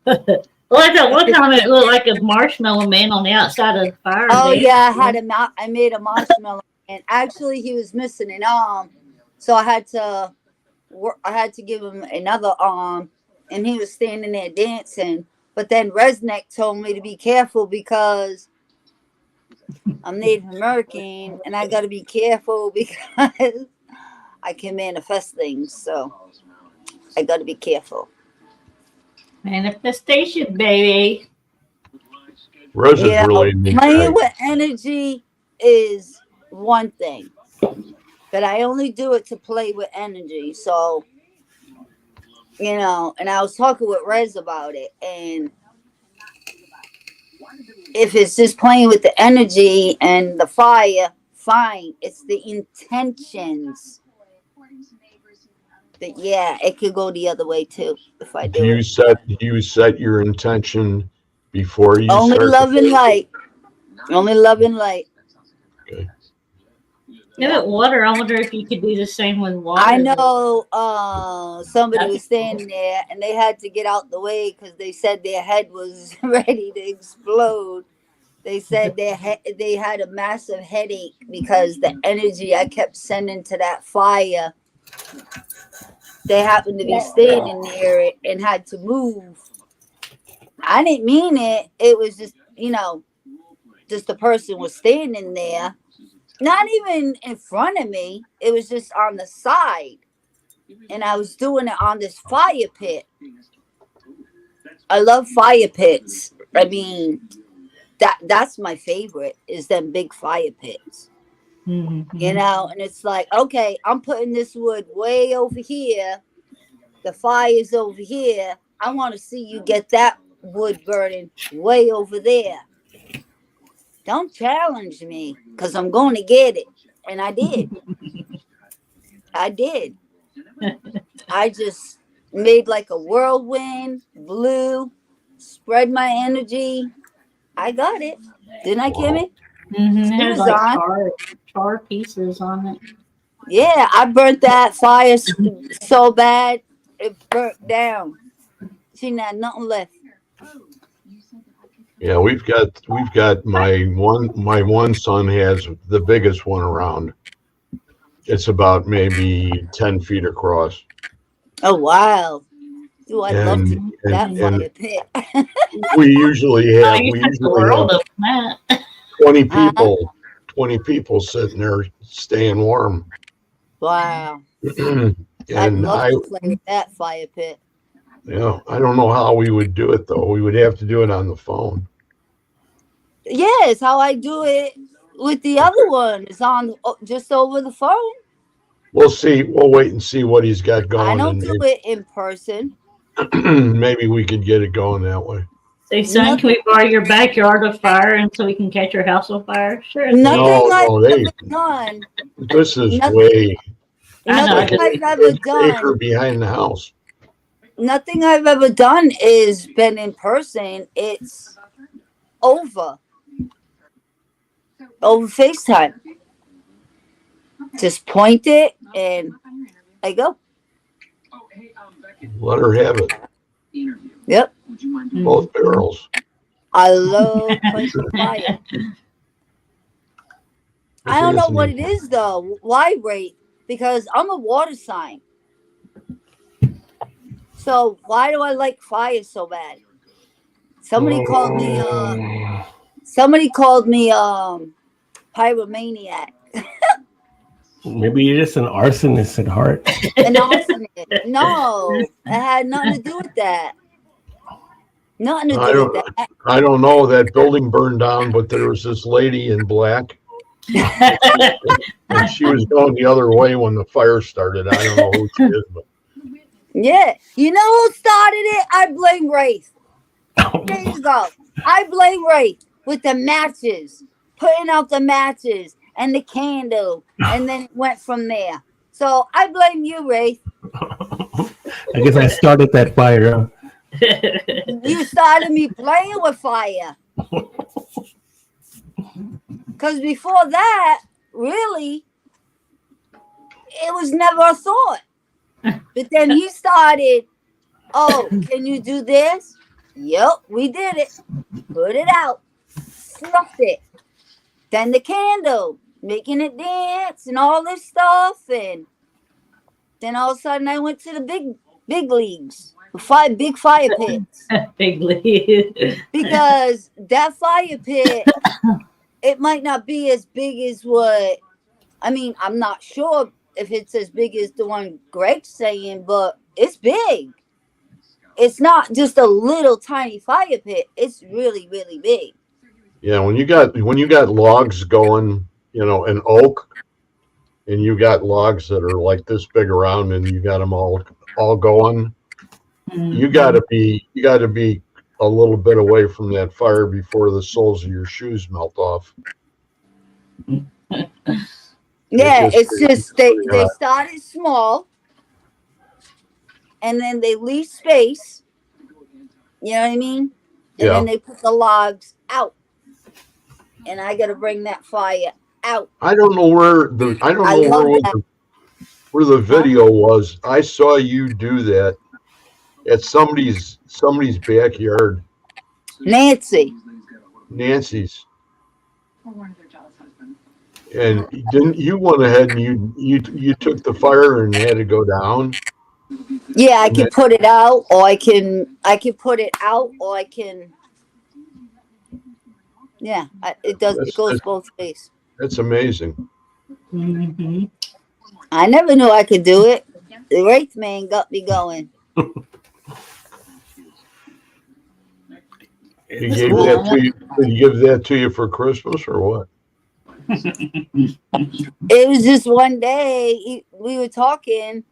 Well, I thought one time it looked like a marshmallow man on the outside of the fire. Oh yeah, I made a marshmallow and actually he was missing an arm, so I had to give him another arm, and he was standing there dancing. But then Resnick told me to be careful because I'm Native American and I got to be careful because I can manifest things. So I got to be careful. Manifestation, baby. Rez is You know, really a neat playing guy. with energy is one thing, but I only do it to play with energy. So, and I was talking with Rez about it, and if it's just playing with the energy and the fire, fine. It's the intentions. But yeah, it could go the other way too if I Do do it. you set your intention before you Only start the love and fire? light. Only love and light. Okay. Yeah, but water, I wonder if you could do the same with water. I know somebody That'd was standing there and they had to get out the way because they said their head was ready to explode. They said they had a massive headache because the energy I kept sending to that fire. They happened to be standing there and had to move. I didn't mean it. It was just, just the person was standing there. Not even in front of me. It was just on the side. And I was doing it on this fire pit. I love fire pits. I mean, that's my favorite is them big fire pits. Mm-hmm. And it's like, okay, I'm putting this wood way over here. The fire's over here. I want to see you get that wood burning way over there. Don't challenge me because I'm going to get it. And I did. I did. I just made like a whirlwind, blew, spread my energy. I got it. Didn't I, Kimmy? Mm-hmm. She There's was like on. char pieces on it. Yeah, I burnt that fire so bad it burnt down. She had nothing left. Yeah, we've got my one son has the biggest one around. It's about maybe 10 feet across. Oh wow! Do I'd love to And do that and fire pit. we usually Oh, have you we have the usually have world of that. 20 Uh-huh. people 20 people sitting there staying warm. Wow! I'd And love to play with that fire pit. I don't know how we would do it though. We would have to do it on the phone. Yeah, it's how I do it with the other one. It's on just over the phone. We'll see. We'll wait and see what he's got I going, don't do it in person. and maybe we could get it going that way. Say, son, can we borrow your backyard of fire and so we can catch your house on fire? Sure. Nothing I've No, ever done. this is Nothing, way nothing I've ever acre done. behind the house. Nothing I've ever done is been in person. It's over FaceTime. Just point it and I go. Let her have it. Yep. Both barrels. I love playing with fire. I don't know what it is though. Why, Ray? Because I'm a water sign. So why do I like fire so bad? Somebody called me pyromaniac. Maybe you're just an arsonist at heart. An arsonist. No, it had nothing to do with that. Nothing to do with that. I don't know. That building burned down, but there was this lady in black. And she was going the other way when the fire started. I don't know who she is, but Yeah. You know who started it? I blame Wraith. There you go. I blame Wraith with the matches, putting out the matches and the candle, and then it went from there. So I blame you, Wraith. I guess I started that fire. You started me playing with fire. Because before that, really, it was never a thought. But then he started, oh, can you do this? Yep, we did it. Put it out. Stuffed it. Then the candle, making it dance and all this stuff. And then all of a sudden I went to the big leagues. Big fire pits. Big league. Because that fire pit, it might not be as big as what, I mean, I'm not sure if it's as big as the one Greg's saying, but it's big. It's not just a little tiny fire pit. It's really, really big. Yeah, when you got logs going, an oak, and you got logs that are like this big around, and you got them all going. You got to be a little bit away from that fire before the soles of your shoes melt off. Yeah, it's just pretty they hot. started small and then they leave space. You know what I mean? And Yeah, then they put the logs out, and I got to bring that fire out. I don't know I love that. where the Huh? video was. I saw you do that at somebody's backyard, Nancy. Nancy's. And didn't you went ahead and you took the fire and had to go down? Yeah, I And can that, put it out, or I can put it out, or I can. Yeah, it does. It that's, goes that's both ways. that's amazing. Mm-hmm. I never knew I could do it. The Wraith Man got me going. He It's gave cool. that to you. Did he give that to you for Christmas or what? It was just one day we were talking.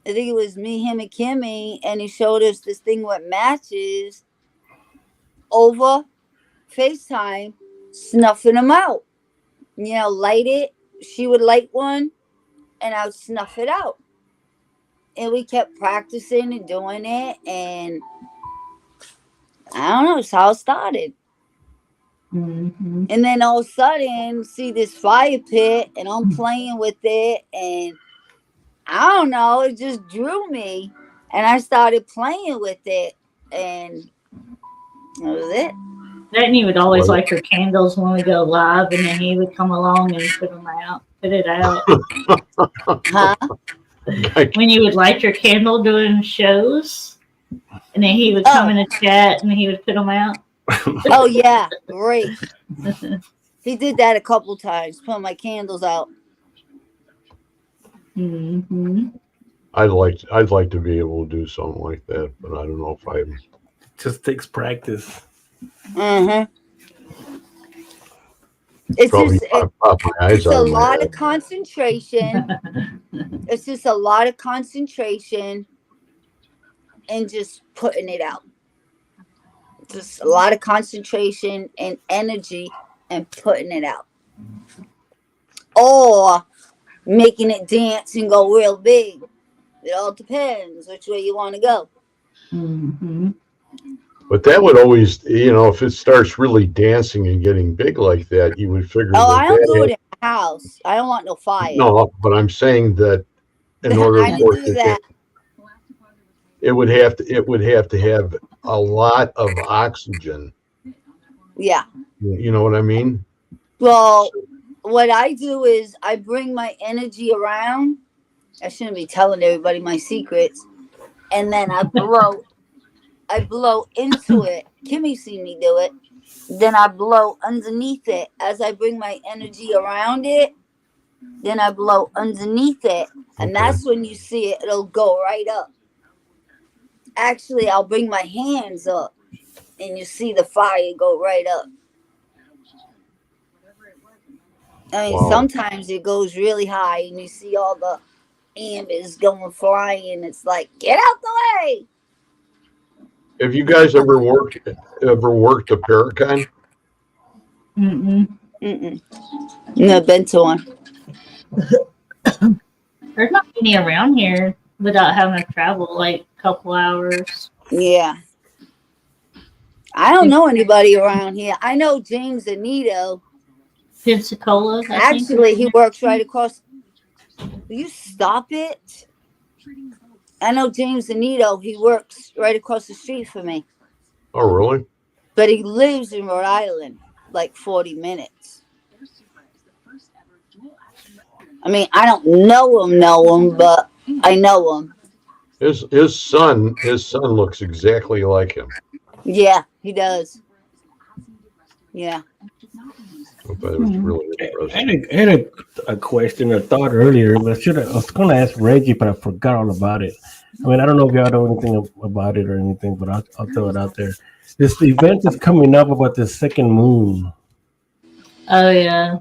I think it was me, him, and Kimmy, and he showed us this thing with matches over FaceTime, snuffing them out. Light it. She would light one, and I would snuff it out. And we kept practicing and doing it, and I don't know, it's how it started. Mm-hmm. And then all of a sudden, see this fire pit, and I'm playing with it, and I don't know, it just drew me, and I started playing with it, and that was it. Then you would always Well, like your candles when we go live, and then he would come along and put it out. Huh? When you would light your candle doing shows, and then he would come in the chat and he would put them out. Oh yeah, great. He did that a couple times, put my candles out. Mm-hmm. I'd like to be able to do something like that, but I don't know if I'm. Just takes practice. Mm-hmm. It's Probably just pop my eyes it's a out of my lot head. of concentration. It's just a lot of concentration and just putting it out. Just a lot of concentration and energy and putting it out. Or making it dance and go real big. It all depends which way you want to go. Mm-hmm. But that would always, if it starts really dancing and getting big like that, you would figure Oh, that I don't do it in my house. I don't want no fire. No, but I'm saying that in order I for didn't it do to that. it would have to have a lot of oxygen. Yeah. You know what I mean? Well, what I do is I bring my energy around. I shouldn't be telling everybody my secrets. And then I blow into it. Kimmy seen me do it. Then I blow underneath it as I bring my energy around it. Then I blow underneath it. And Okay. that's when you see it. It'll go right up. Actually, I'll bring my hands up. And you see the fire go right up. I mean, Wow. sometimes it goes really high and you see all the embers going flying. It's like, get out the way. Have you guys ever worked a Paracon? Mm-mm. Never been to one. There's not many around here without having to travel like a couple hours. Yeah. I don't know anybody around here. I know James Anito. Pensacola, Actually, he works right across. Will you stop it? I know James Anito. He works right across the street from me. Oh, really? But he lives in Rhode Island, like 40 minutes. I mean, I don't know him, but I know him. His son looks exactly like him. Yeah, he does. Yeah. That was really interesting. I had a question or thought earlier, but I was going to ask Reggie, but I forgot all about it. I mean, I don't know if y'all know anything about it or anything, but I'll throw it out there. This event is coming up about the second moon. Oh yeah.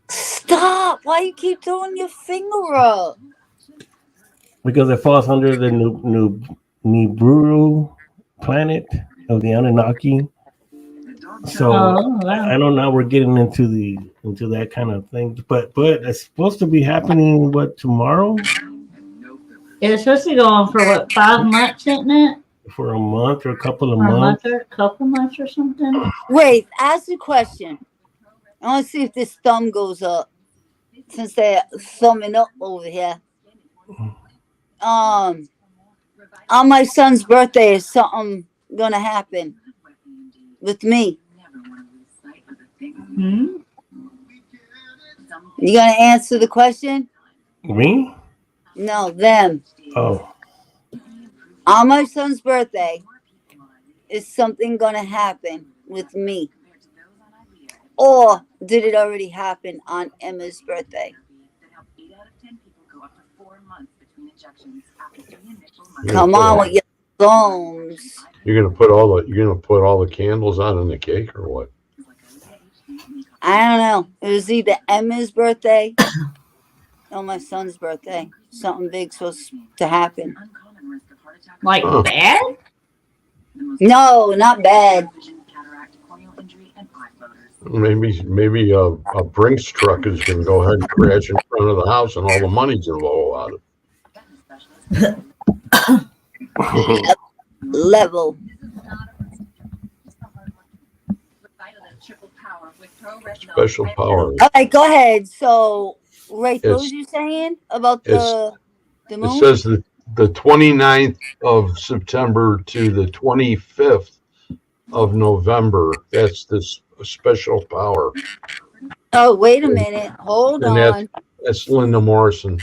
Stop! Why you keep throwing your finger up? because it falls under the Nibiru planet of the Anunnaki. So Oh wow. I know now we're getting into that kind of thing, but it's supposed to be happening tomorrow It's supposed to go on for what, 5 months, isn't it? for a month or a couple of Or a month months. or a couple months or something. Wait, ask the question. I want to see if this thumb goes up. Since they're thumbing up over here. On my son's birthday, is something gonna happen with me? Hmm? You gonna answer the question? Me? No, them. Oh, On my son's birthday, is something gonna happen with me? Or did it already happen on Emma's birthday? Come on with your thumbs. You're gonna put all the candles out on the cake or what? I don't know. It was either Emma's birthday or my son's birthday. Something big's supposed to happen. Like Huh. bad? No, not bad. Maybe a Brinks truck is gonna go ahead and crash in front of the house and all the money's gonna blow out of it. Level. Special power. All right, go ahead. So, Ray, what It's- was you saying about it's- the It moon? says that the 29th of September to the 25th of November. That's this special power. Oh, wait a minute. Hold And on. that's Linda Morrison.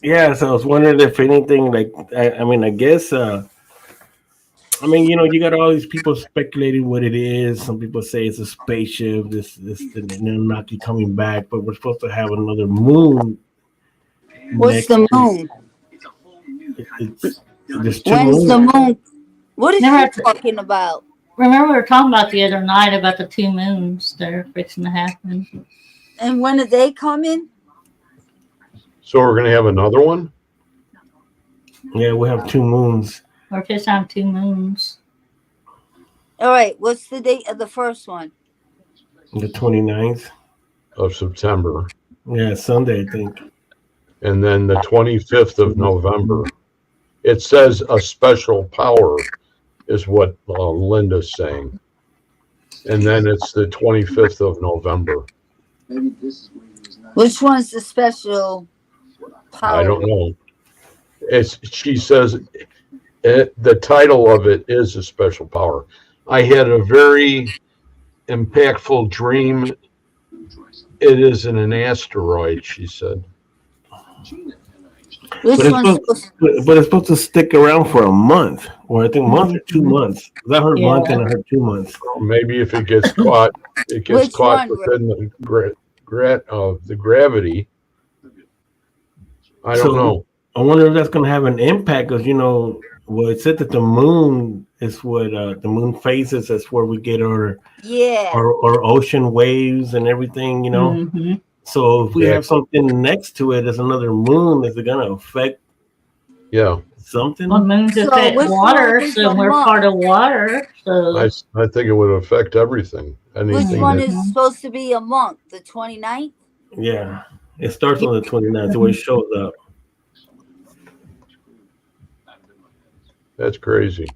yeah. So I was wondering if anything like I mean, I guess. I mean, you got all these people speculating what it is. Some people say it's a spaceship. This the Anunnaki coming back, but we're supposed to have another moon. What's next the week. moon? There's two When's moons. the moon? What is Never she had to- talking about? Remember we were talking about the other night about the 2 moons that are fixing to happen. And when are they coming? So we're gonna have another one? Yeah, we have 2 moons. We're fixing to have 2 moons. All right, what's the date of the first one? The 29th. Of September. Yeah, Sunday, I think. And then the 25th of November. It says a special power is what Linda's saying. And then it's the 25th of November. Maybe this is where he was not. Which one's the special power? I don't know. She says the title of it is a special power. I had a very impactful dream. It is an asteroid, she said. Which But one's supposed But it's supposed to stick around for a month, or I think month or 2 months. 'Cause I heard month Yeah. and I heard 2 months. Maybe if it gets caught, Which one, within the gravity. I don't So- know. I wonder if that's going to have an impact, because well, it said that the moon is what the moon phases. That's where we get our Yeah. ocean waves and everything. Mm-hmm. So if we Yeah. have something next to it as another moon, is it going to affect Yeah, something? Well, moons So affect which water, one is so the we're month? part of water. So I think it would affect everything. Which Anything one that, is supposed to be a month? The 29th? Yeah, it starts on the 29th. The way it shows up. that's crazy.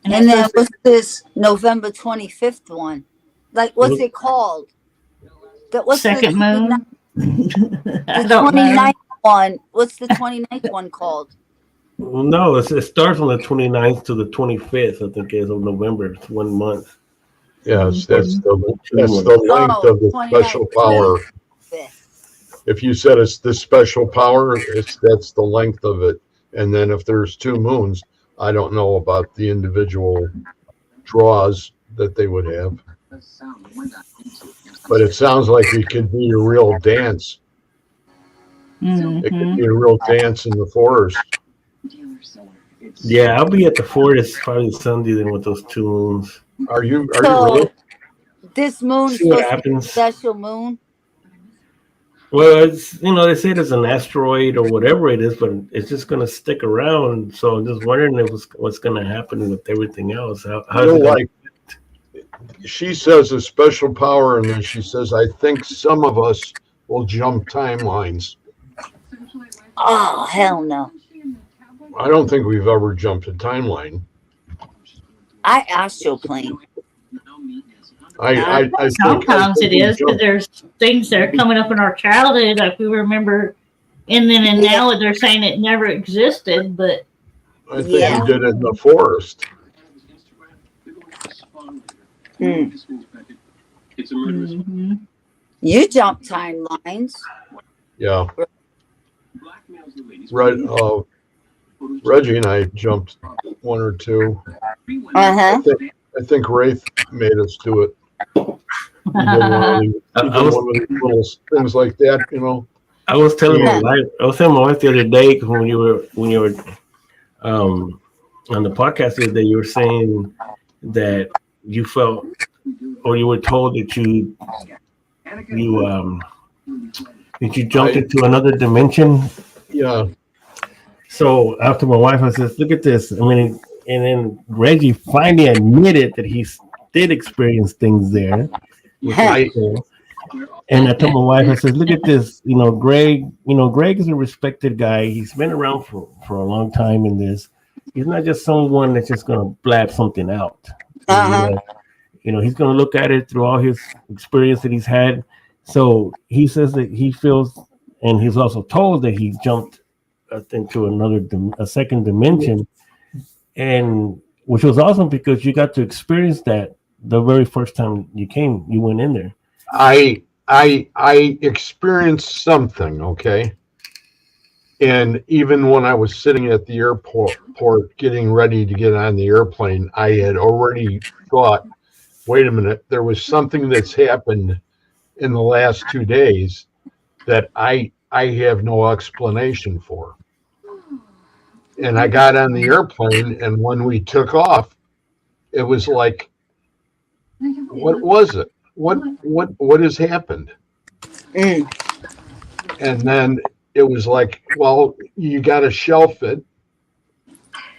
And then what's this November 25th one? Like, what's it called? What's second the moon. I The don't know. 29th one. What's the 29th one called? Well, no, it starts on the 29th to the 25th, I think, is of November. It's 1 month. Yes, that's the Oh, length of the 29th, special power. 25th. If you said it's the special power, that's the length of it. And then if there's 2 moons, I don't know about the individual draws that they would have. But it sounds like it could be a real dance. It could Mhm. be a real dance in the forest. Yeah, I'll be at the forest probably Sunday then with those 2 moons. Are you So, really? This moon is See what supposed to be a happens. special moon. Well, it's they say it's an asteroid or whatever it is, but it's just going to stick around. So I'm just wondering what's going to happen with everything else. How's it going? She says a special power, and then she says, I think some of us will jump timelines. Oh, hell no. I don't think we've ever jumped a timeline. I astroplane. I think Sometimes it we is because jumped. there's things that are coming up in our childhood, like we remember, and then and now they're saying it never existed, but I think we did it in the forest. mhm. You jump timelines. Yeah. Reggie and I jumped one or two. Uh-huh. I think Wraith made us do it. He did one of these little things like that, you know. I was telling my wife the other day, because when you were on the podcast the other day, you were saying that you felt, or you were told that you jumped into another dimension. Yeah. So after my wife, I says, "Look at this." I mean, and then Reggie finally admitted that he did experience things there. And I told my wife, I said, "Look at this. Greg. Greg is a respected guy. He's been around for a long time in this. He's not just someone that's just going to blab something out. He's going to look at it through all his experience that he's had. So he says that he feels, and he's also told that he jumped into a second dimension, and which was awesome because you got to experience that the very first time you went in there. I experienced something, okay? And even when I was sitting at the airport getting ready to get on the airplane, I had already thought, wait a minute, there was something that's happened in the last 2 days that I have no explanation for. And I got on the airplane, and when we took off, it was like, what was it? What has happened? And then it was like, well, you got to shelf it,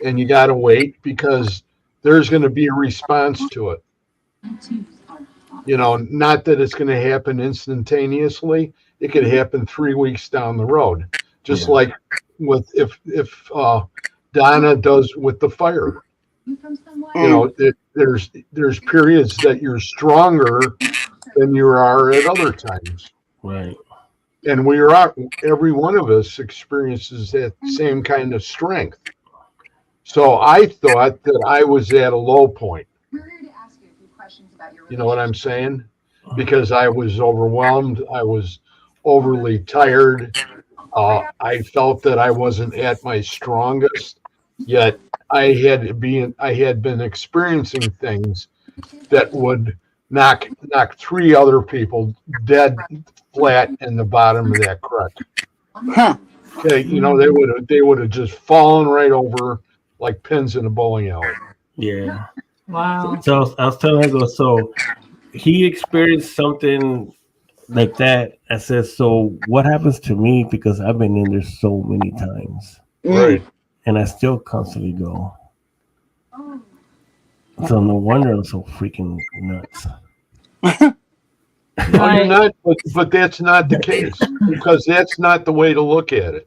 and you got to wait because there's going to be a response to it. Not that it's going to happen instantaneously. It could happen 3 weeks down the road, just like with if Donna does with the fire. There's periods that you're stronger than you are at other times. Right. And every one of us experiences that same kind of strength. So I thought that I was at a low point. You know what I'm saying? Because I was overwhelmed. I was overly tired. I felt that I wasn't at my strongest, yet I had been experiencing things that would knock 3 other people dead flat in the bottom of that creek. Okay, they would have just fallen right over like pins in a bowling alley. Yeah. Wow. So I was telling her, so he experienced something like that. I said, so what happens to me, because I've been in there so many times, right? And I still constantly go. So no wonder I'm so freaking nuts. No, you're not, but that's not the case, because that's not the way to look at it.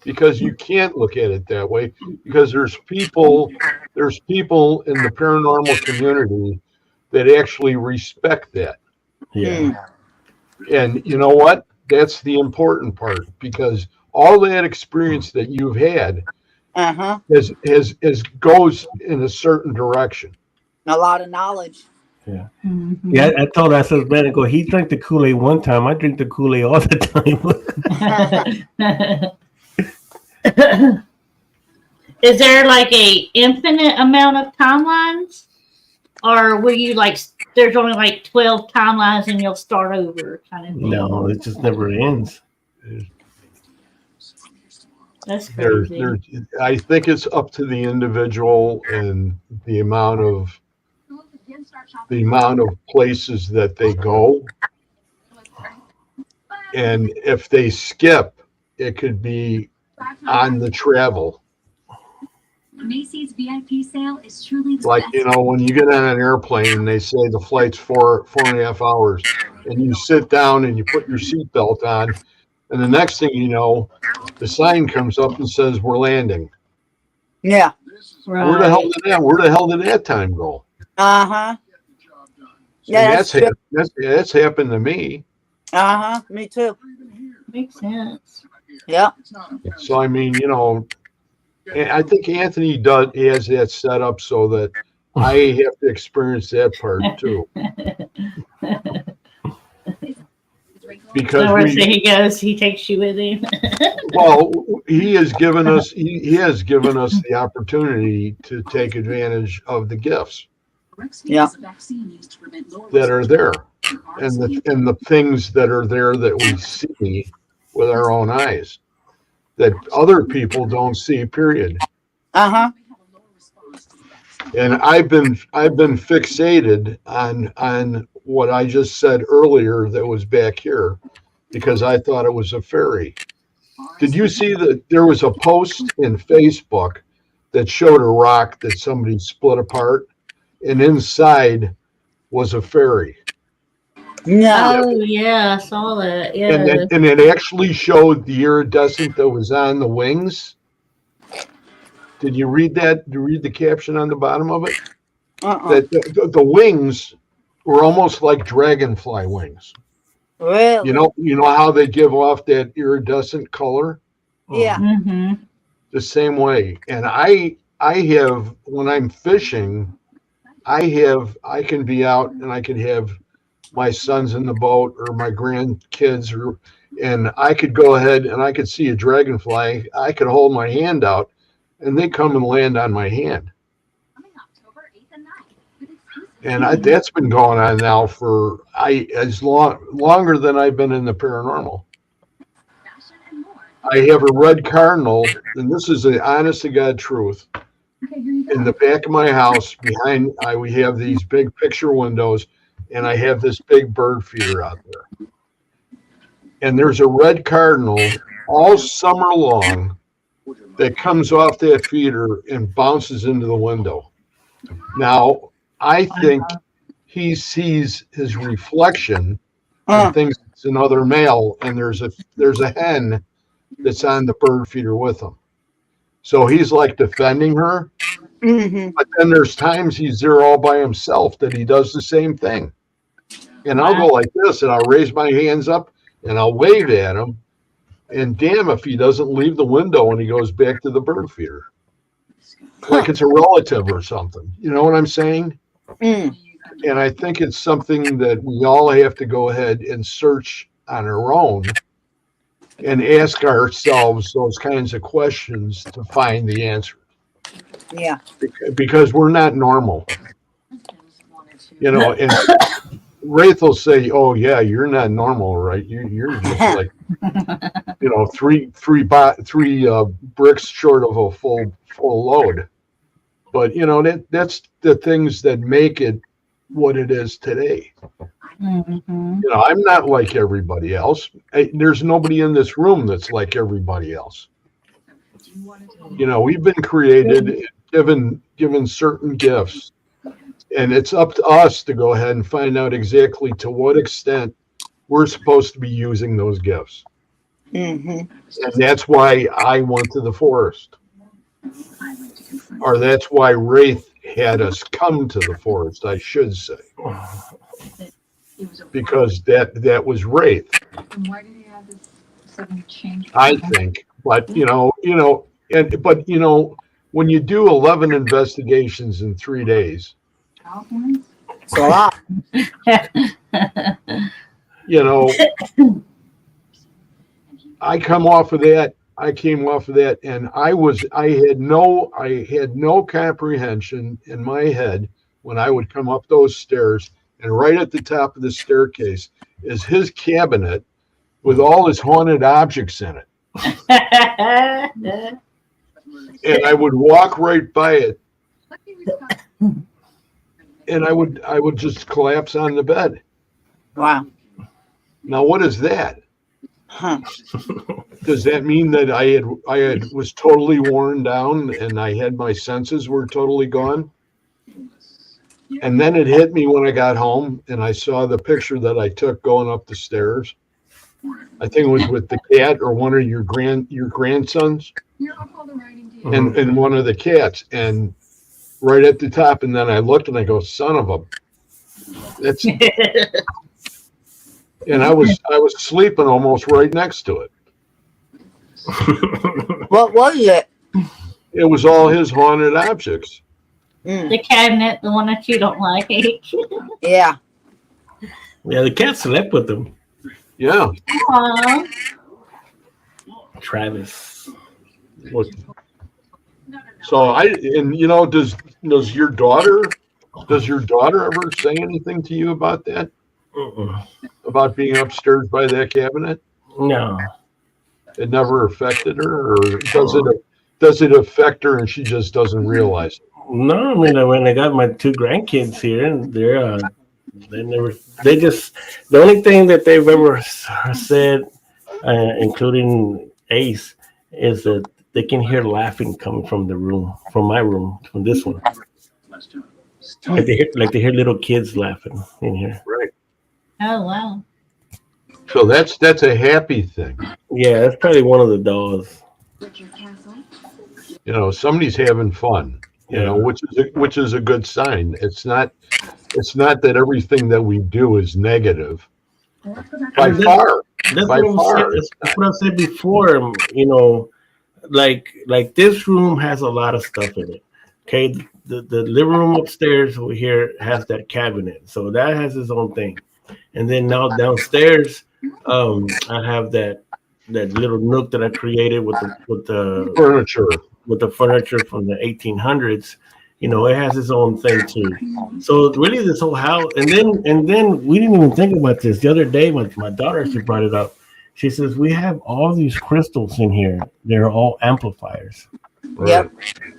Because you can't look at it that way, because there's people in the paranormal community that actually respect that. Yeah. And you know what? That's the important part, because all that experience that you've had has goes in a certain direction. A lot of knowledge. Yeah. Mm-hmm. Yeah, I told her, I said, man, he drank the Kool-Aid one time. I drink the Kool-Aid all the time. Is there like a infinite amount of timelines? Or will you there's only like 12 timelines and you'll start over kind of thing? No, it just never ends. That's crazy. I think it's up to the individual and the amount of the amount of places that they go. And if they skip, it could be on the travel. Macy's VIP sale is truly the Like, best. you know, when you get on an airplane and they say the flight's 4.5 hours, and you sit down and you put your seatbelt on, and the next thing you know, the sign comes up and says we're landing. Yeah. Right. Where the hell did that time go? Uh-huh. Yeah, And that's true. that's happened to me. Uh-huh. Me too. Makes sense. Yeah. So I mean, you know, I think Anthony has that set up so that I have to experience that part too. Because So where he goes, he takes you with him. well, he has given us the opportunity to take advantage of the gifts Yeah. that are there, and the things that are there that we see with our own eyes that other people don't see. Period. Uh-huh. And I've been fixated on what I just said earlier that was back here because I thought it was a fairy. Did you see that there was a post in Facebook that showed a rock that somebody split apart and inside was a fairy? No. Oh yeah, I saw that. Yeah. And it actually showed the iridescent that was on the wings. Did you read that? Did you read the caption on the bottom of it? That the wings were almost like dragonfly wings. Really? You know how they give off that iridescent color? Yeah. Mm-hmm. The same way. And I have, when I'm fishing, I can be out and I can have my sons in the boat or my grandkids and I could go ahead and I could see a dragonfly. I could hold my hand out and they come and land on my hand. And that's been going on now for longer than I've been in the paranormal. I have a red cardinal, and this is the honest to God truth. In the back of my house, behind we have these big picture windows, and I have this big bird feeder out there. And there's a red cardinal all summer long that comes off that feeder and bounces into the window. Now, I think he sees his reflection and thinks it's another male, and there's a hen that's on the bird feeder with him. So he's like defending her. Mm-hmm. But then there's times he's there all by himself that he does the same thing. And I'll go like this, and I'll raise my hands up, and I'll wave at him. And damn if he doesn't leave the window and he goes back to the bird feeder. Like it's a relative or something. You know what I'm saying? Mm. And I think it's something that we all have to go ahead and search on our own and ask ourselves those kinds of questions to find the answer. Yeah. Because we're not normal. You know, and Wraith will say, "Oh yeah, you're not normal, right? You're just like, you know, three bricks short of a full load." But you know that's the things that make it what it is today. Mm-hmm. You know, I'm not like everybody else. There's nobody in this room that's like everybody else. You know, we've been created, given certain gifts, and it's up to us to go ahead and find out exactly to what extent we're supposed to be using those gifts. Mm-hmm. And that's why I went to the forest. Or that's why Wraith had us come to the forest, I should say. Because that was Wraith. Why did he have this sudden change? I think. But but when you do 11 investigations in 3 days, It's a lot. you know, I came off of that, and I had no comprehension in my head when I would come up those stairs, and right at the top of the staircase is his cabinet with all his haunted objects in it. And I would walk right by it, and I would just collapse on the bed. Wow. Now, what is that? Huh. Does that mean that I was totally worn down and I had my senses were totally gone? And then it hit me when I got home and I saw the picture that I took going up the stairs. I think it was with the cat or one of your grandsons and one of the cats, and right at the top. And then I looked and I go, son of a, that's, and I was sleeping almost right next to it. What was it? It was all his haunted objects. The cabinet, the one that you don't like. Yeah. Yeah, the cat slept with them. Yeah. Aww. Travis. So does your daughter ever say anything to you about that? About being upstairs by that cabinet? No. It never affected her, or does it affect her and she just doesn't realize it? No, I mean, when I got my 2 grandkids here, and they just, the only thing that they've ever said, including Ace, is that they can hear laughing coming from my room, from this one. Like they hear little kids laughing in here. Right. Oh wow. So that's a happy thing. Yeah, that's probably one of the dolls. Somebody's having fun. Which is a good sign. It's not that everything that we do is negative. By far. That's what I said before. Like this room has a lot of stuff in it. Okay, the living room upstairs over here has that cabinet, so that has its own thing. And then now downstairs, I have that little nook that I created with the furniture. With the furniture from the 1800s, it has its own thing too. So really, this whole house, and then we didn't even think about this the other day. My daughter actually brought it up. She says we have all these crystals in here. They're all amplifiers. Yep.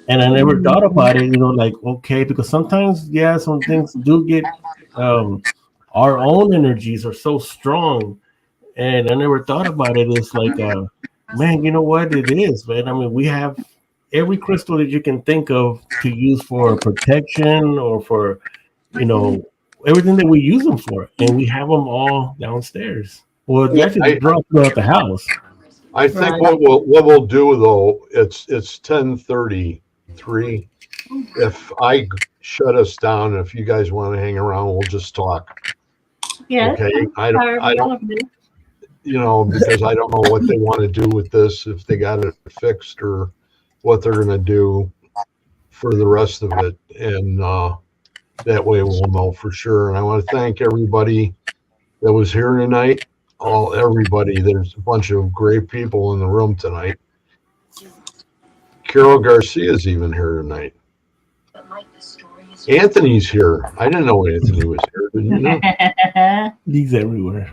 And I never thought about it. Okay, because sometimes, some things do get. Our own energies are so strong, and I never thought about it. It's like, man, you know what it is, man. I mean, we have every crystal that you can think of to use for protection or for, everything that we use them for, and we have them all downstairs. Well, actually, throughout the house. I think what we'll do though, it's 10:33. If I shut us down, if you guys want to hang around, we'll just talk. Yeah. Okay. I don't. Because I don't know what they want to do with this, if they got it fixed or what they're going to do for the rest of it. And that way we'll know for sure. And I want to thank everybody that was here tonight. Everybody. There's a bunch of great people in the room tonight. Carol Garcia's even here tonight. Anthony's here. I didn't know Anthony was here. Did you know? He's everywhere.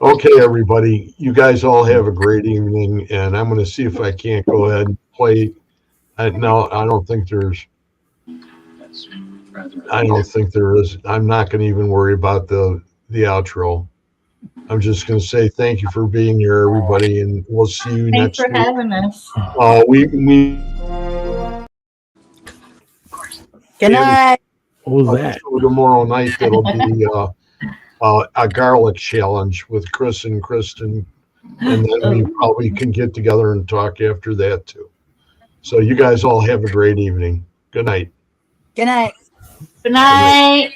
Okay, everybody. You guys all have a great evening, and I'm going to see if I can't go ahead and play. No, I don't think there is. I'm not going to even worry about the outro. I'm just going to say thank you for being here, everybody, and we'll see you next week. Thanks for having us. Good night. What was that? Tomorrow night, that'll be a garlic challenge with Chris and Kristen, and then we probably can get together and talk after that too. So you guys all have a great evening. Good night. Good night. Good night.